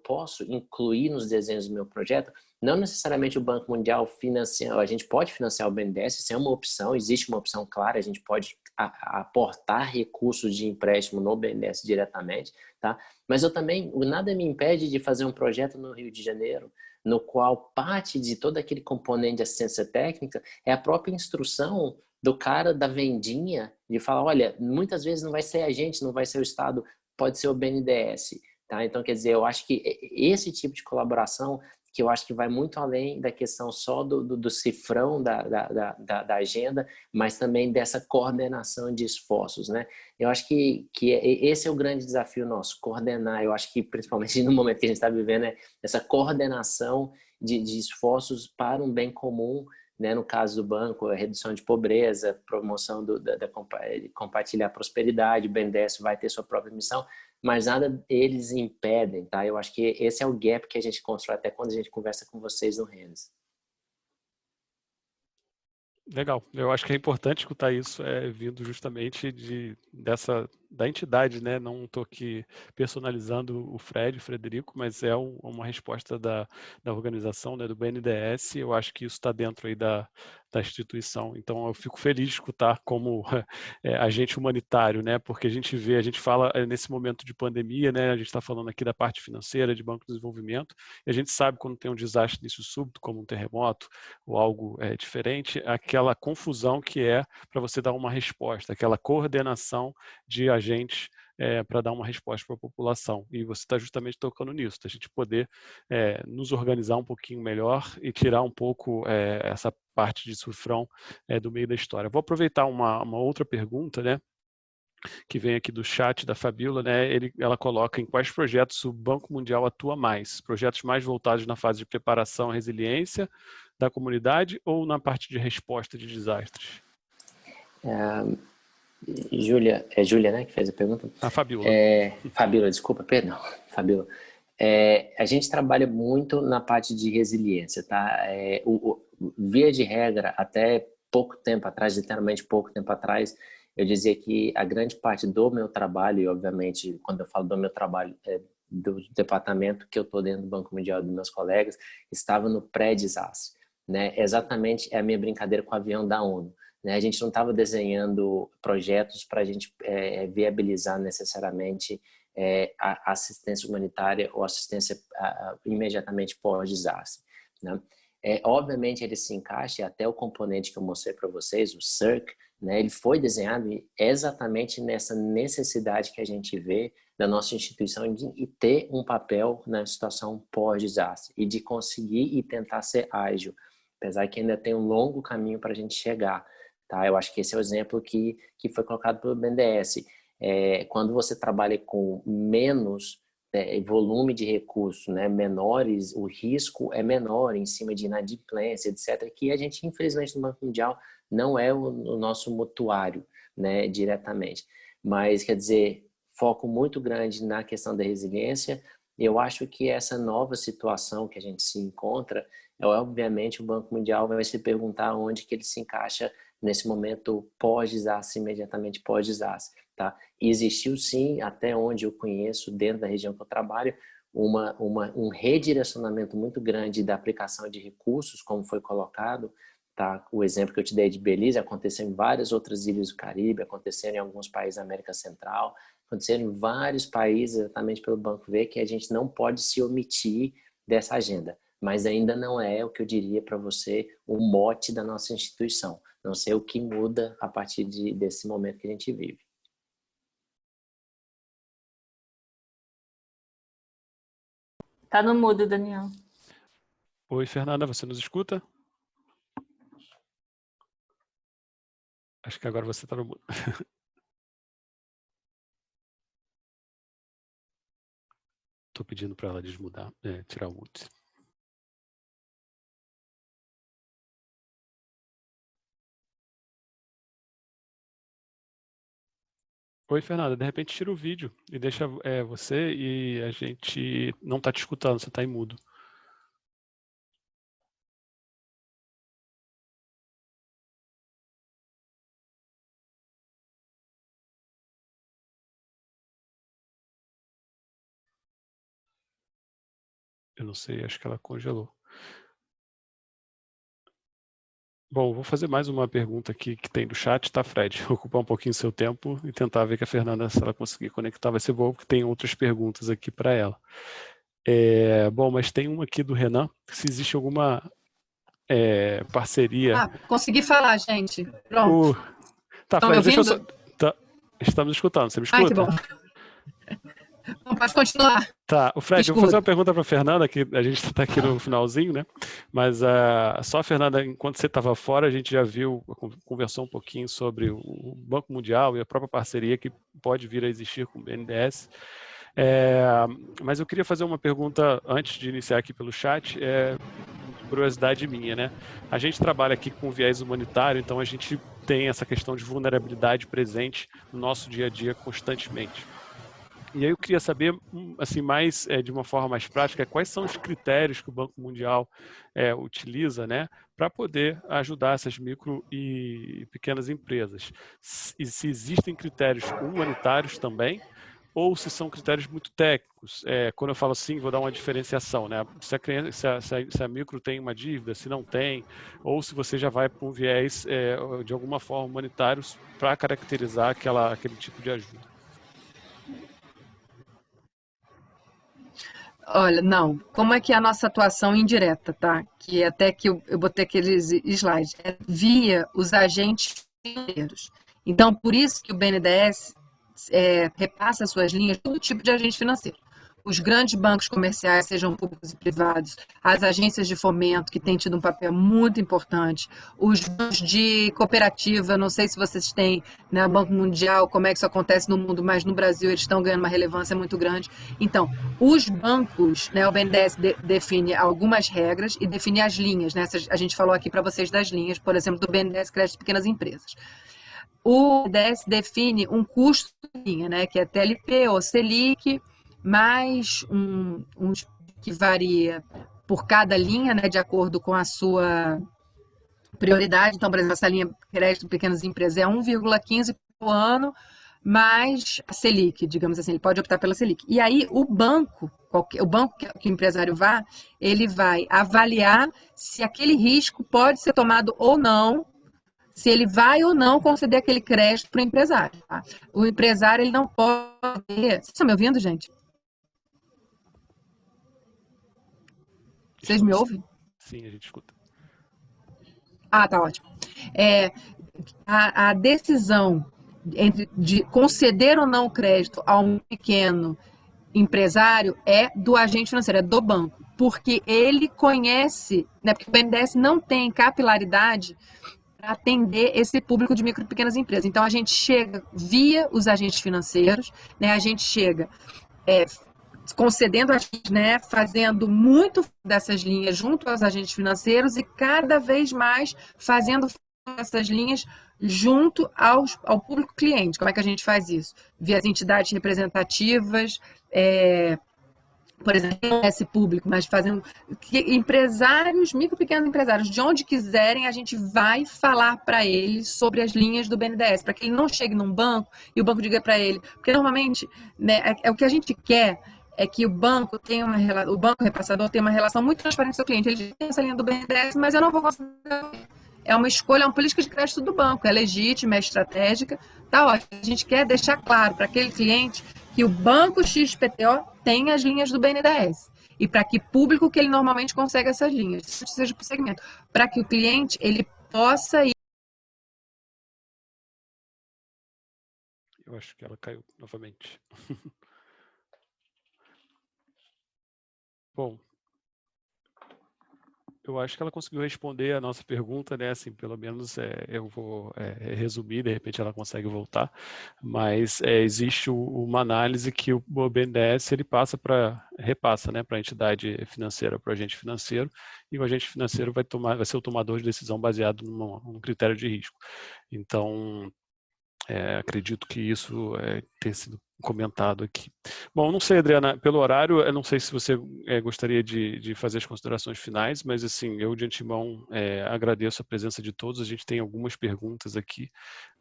posso incluir nos desenhos do meu projeto, não necessariamente o Banco Mundial financiar, a gente pode financiar o BNDES, isso é uma opção, existe uma opção clara, a gente pode aportar recursos de empréstimo no BNDES diretamente, tá? Mas eu também, nada me impede de fazer um projeto no Rio de Janeiro, no qual parte de todo aquele componente de assistência técnica é a própria instrução do cara da vendinha de falar, olha, muitas vezes não vai ser a gente, não vai ser o Estado, pode ser o BNDES, tá? Então, quer dizer, eu acho que esse tipo de colaboração, que eu acho que vai muito além da questão só do cifrão da agenda, mas também dessa coordenação de esforços, né? Eu acho que esse é o grande desafio nosso, coordenar. Eu acho que, principalmente no momento que a gente está vivendo, é essa coordenação de esforços para um bem comum, né? No caso do banco, a redução de pobreza, promoção compartilhar a prosperidade, o BNDES vai ter sua própria missão, mas nada eles impedem, tá? Eu acho que esse é o gap que a gente constrói até quando a gente conversa com vocês no Rennes. Legal, eu acho que é importante escutar isso, vindo justamente da entidade, né? Não estou aqui personalizando o Frederico, mas é uma resposta da organização, né, do BNDES. Eu acho que isso está dentro aí da instituição. Então, eu fico feliz de escutar como agente humanitário, né? Porque a gente fala nesse momento de pandemia, né? A gente está falando aqui da parte financeira, de Banco de Desenvolvimento, e a gente sabe quando tem um desastre nisso súbito, como um terremoto ou algo diferente, aquela confusão que é para você dar uma resposta, aquela coordenação de agentes para dar uma resposta para a população. E você está justamente tocando nisso, da gente poder nos organizar um pouquinho melhor e tirar um pouco essa parte de sufrão do meio da história. Vou aproveitar uma outra pergunta, né, que vem aqui do chat da Fabíola, né? Ela coloca em quais projetos o Banco Mundial atua mais? Projetos mais voltados na fase de preparação e resiliência da comunidade ou na parte de resposta de desastres? Júlia, Júlia, né, que fez a pergunta? A Fabíola. Fabíola, desculpa, perdão. Fabíola. A gente trabalha muito na parte de resiliência, tá? Via de regra, até pouco tempo atrás, literalmente pouco tempo atrás, eu dizia que a grande parte do meu trabalho, e obviamente quando eu falo do meu trabalho, do departamento que eu estou dentro do Banco Mundial e dos meus colegas, estava no pré-desastre, né? Exatamente a minha brincadeira com o avião da ONU, né? A gente não estava desenhando projetos para a gente viabilizar necessariamente a assistência humanitária ou assistência imediatamente pós-desastre, né? Obviamente ele se encaixa, até o componente que eu mostrei para vocês, o CIRC, né, ele foi desenhado exatamente nessa necessidade que a gente vê da nossa instituição de ter um papel na situação pós-desastre e de conseguir e tentar ser ágil, apesar que ainda tem um longo caminho para a gente chegar, tá? Eu acho que esse é o exemplo que foi colocado pelo BNDES. Quando você trabalha com menos volume de recursos, né, menores, o risco é menor em cima de inadimplência, etc., que a gente, infelizmente, no Banco Mundial não é o nosso mutuário, né, diretamente. Mas, quer dizer, foco muito grande na questão da resiliência. Eu acho que essa nova situação que a gente se encontra, obviamente, o Banco Mundial vai se perguntar onde que ele se encaixa nesse momento pós-desastre, imediatamente pós-desastre. Tá? E existiu sim, até onde eu conheço, dentro da região que eu trabalho, um redirecionamento muito grande da aplicação de recursos, como foi colocado, tá? O exemplo que eu te dei de Belize aconteceu em várias outras ilhas do Caribe, aconteceram em alguns países da América Central, aconteceram em vários países, exatamente pelo Banco V, que a gente não pode se omitir dessa agenda, mas ainda não é o que eu diria para você o mote da nossa instituição, não sei o que muda a partir desse momento que a gente vive. Tá no mudo, Daniel. Oi, Fernanda, você nos escuta? Acho que agora você está no mudo. Estou pedindo para ela desmudar, tirar o mute. Oi, Fernanda, de repente tira o vídeo e deixa você e a gente não está te escutando, você está em mudo. Eu não sei, acho que ela congelou. Bom, vou fazer mais uma pergunta aqui que tem do chat, tá, Fred? Vou ocupar um pouquinho o seu tempo e tentar ver que a Fernanda, se ela conseguir conectar, vai ser bom, porque tem outras perguntas aqui para ela. Bom, mas tem uma aqui do Renan, se existe alguma parceria. Consegui falar, gente. Pronto. Tá, Estão me Fred, deixa eu ouvindo? tá, estamos escutando, você me Ai, escuta? que bom. Não, pode continuar. Tá, o Fred, eu vou Escuto. fazer uma pergunta para a Fernanda, que a gente está aqui no finalzinho, né? Mas só, Fernanda, enquanto você estava fora, a gente já viu, conversou um pouquinho sobre o Banco Mundial e a própria parceria que pode vir a existir com o BNDES. Mas eu queria fazer uma pergunta antes de iniciar aqui pelo chat, curiosidade minha, né? A gente trabalha aqui com viés humanitário, então a gente tem essa questão de vulnerabilidade presente no nosso dia a dia constantemente. E aí eu queria saber, assim, mais de uma forma mais prática, quais são os critérios que o Banco Mundial utiliza, né, para poder ajudar essas micro e pequenas empresas. E se existem critérios humanitários também, ou se são critérios muito técnicos. Quando eu falo assim, vou dar uma diferenciação, né? Se a micro tem uma dívida, se não tem, ou se você já vai para um viés de alguma forma humanitário para caracterizar aquele tipo de ajuda. Olha, não. Como é que é a nossa atuação indireta, tá? Que até que eu botei aqueles slides. É via os agentes financeiros. Então, por isso que o BNDES repassa suas linhas todo tipo de agente financeiro. Os grandes bancos comerciais, sejam públicos e privados, as agências de fomento, que têm tido um papel muito importante, os bancos de cooperativa, não sei se vocês têm, né, o Banco Mundial, como é que isso acontece no mundo, mas no Brasil eles estão ganhando uma relevância muito grande. Então, os bancos, né, o BNDES define algumas regras e define as linhas, né? A gente falou aqui para vocês das linhas, por exemplo, do BNDES Crédito de Pequenas Empresas. O BNDES define um custo de linha, né, que é TLP ou Selic, mais um que varia por cada linha, né, de acordo com a sua prioridade. Então, por exemplo, essa linha crédito pequenas empresas é 1,15 por ano, mais a Selic, digamos assim, ele pode optar pela Selic. E aí o banco que o empresário vá, ele vai avaliar se aquele risco pode ser tomado ou não, se ele vai ou não conceder aquele crédito para o empresário. Tá? O empresário, ele não pode... Vocês estão me ouvindo, gente? Vocês me ouvem? Sim, a gente escuta. Ah, tá ótimo. A decisão de conceder ou não crédito a um pequeno empresário é do agente financeiro, é do banco, porque ele conhece, né, porque o BNDES não tem capilaridade para atender esse público de micro e pequenas empresas. Então, a gente chega via os agentes financeiros, né, a gente chega concedendo, né, fazendo muito dessas linhas junto aos agentes financeiros e cada vez mais fazendo essas linhas junto ao público cliente. Como é que a gente faz isso? Via as entidades representativas, por exemplo, esse público, mas fazendo empresários, micro e pequenos empresários, de onde quiserem, a gente vai falar para eles sobre as linhas do BNDES, para que ele não chegue num banco e o banco diga para ele, porque normalmente, né, o que a gente quer é que o banco repassador tenha uma relação muito transparente com o seu cliente. Ele tem essa linha do BNDES, mas eu não vou conseguir. É uma escolha, é uma política de crédito do banco, é legítima, é estratégica, tá ótimo. A gente quer deixar claro para aquele cliente que o banco XPTO tem as linhas do BNDES e para que público que ele normalmente consegue essas linhas, seja por segmento, para que o cliente ele possa ir. Eu acho que ela caiu novamente. Bom, eu acho que ela conseguiu responder a nossa pergunta, né? Assim, pelo menos eu vou resumir, de repente ela consegue voltar, mas existe uma análise que o BNDES ele repassa, né, para a entidade financeira, para o agente financeiro, e o agente financeiro vai ser o tomador de decisão baseado num critério de risco. Então, acredito que isso tenha sido comentado aqui. Bom, não sei, Adriana, pelo horário, eu não sei se você gostaria de fazer as considerações finais, mas assim, eu de antemão agradeço a presença de todos, a gente tem algumas perguntas aqui,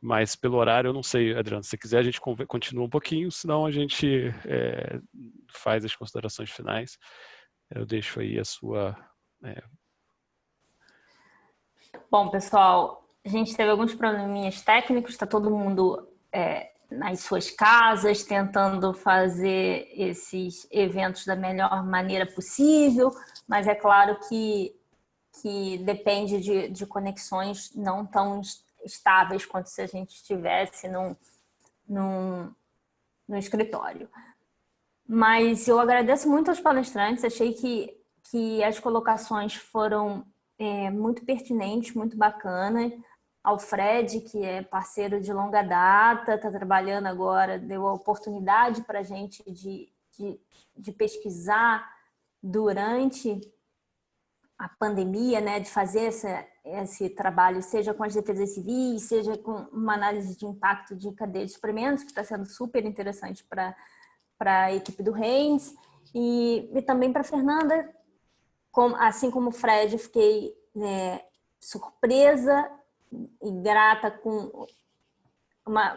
mas pelo horário, eu não sei, Adriana, se você quiser a gente continua um pouquinho, senão a gente faz as considerações finais. Eu deixo aí a sua... Bom, pessoal, a gente teve alguns probleminhas técnicos, está todo mundo nas suas casas, tentando fazer esses eventos da melhor maneira possível, mas é claro que depende de conexões não tão estáveis quanto se a gente estivesse no escritório. Mas eu agradeço muito aos palestrantes, achei que as colocações foram muito pertinentes, muito bacanas. Ao Fred, que é parceiro de longa data, está trabalhando agora, deu a oportunidade para a gente de pesquisar durante a pandemia, né, de fazer esse trabalho, seja com as defesas civis, seja com uma análise de impacto de cadeia de suprimentos, que está sendo super interessante para a equipe do Rennes, e também para a Fernanda, assim como o Fred, fiquei surpresa e grata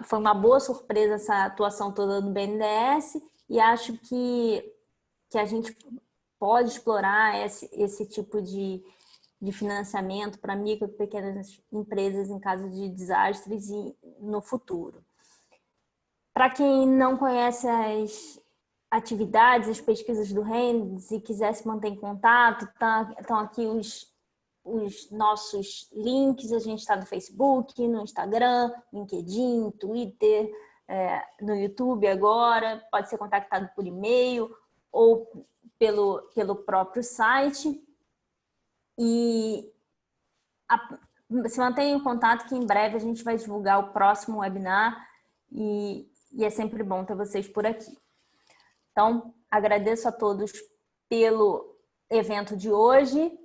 foi uma boa surpresa essa atuação toda no BNDES, e acho que a gente pode explorar esse tipo de financiamento para micro e pequenas empresas em caso de desastres e no futuro. Para quem não conhece as atividades, as pesquisas do Rennes e quiser se manter em contato, estão aqui os nossos links. A gente está no Facebook, no Instagram, LinkedIn, Twitter, no YouTube agora, pode ser contactado por e-mail ou pelo próprio site. E se mantenha em contato, que em breve a gente vai divulgar o próximo webinar e é sempre bom ter vocês por aqui. Então, agradeço a todos pelo evento de hoje.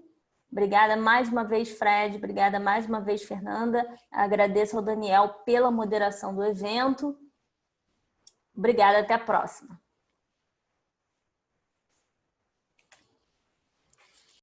Obrigada mais uma vez, Fred. Obrigada mais uma vez, Fernanda. Agradeço ao Daniel pela moderação do evento. Obrigada, até a próxima.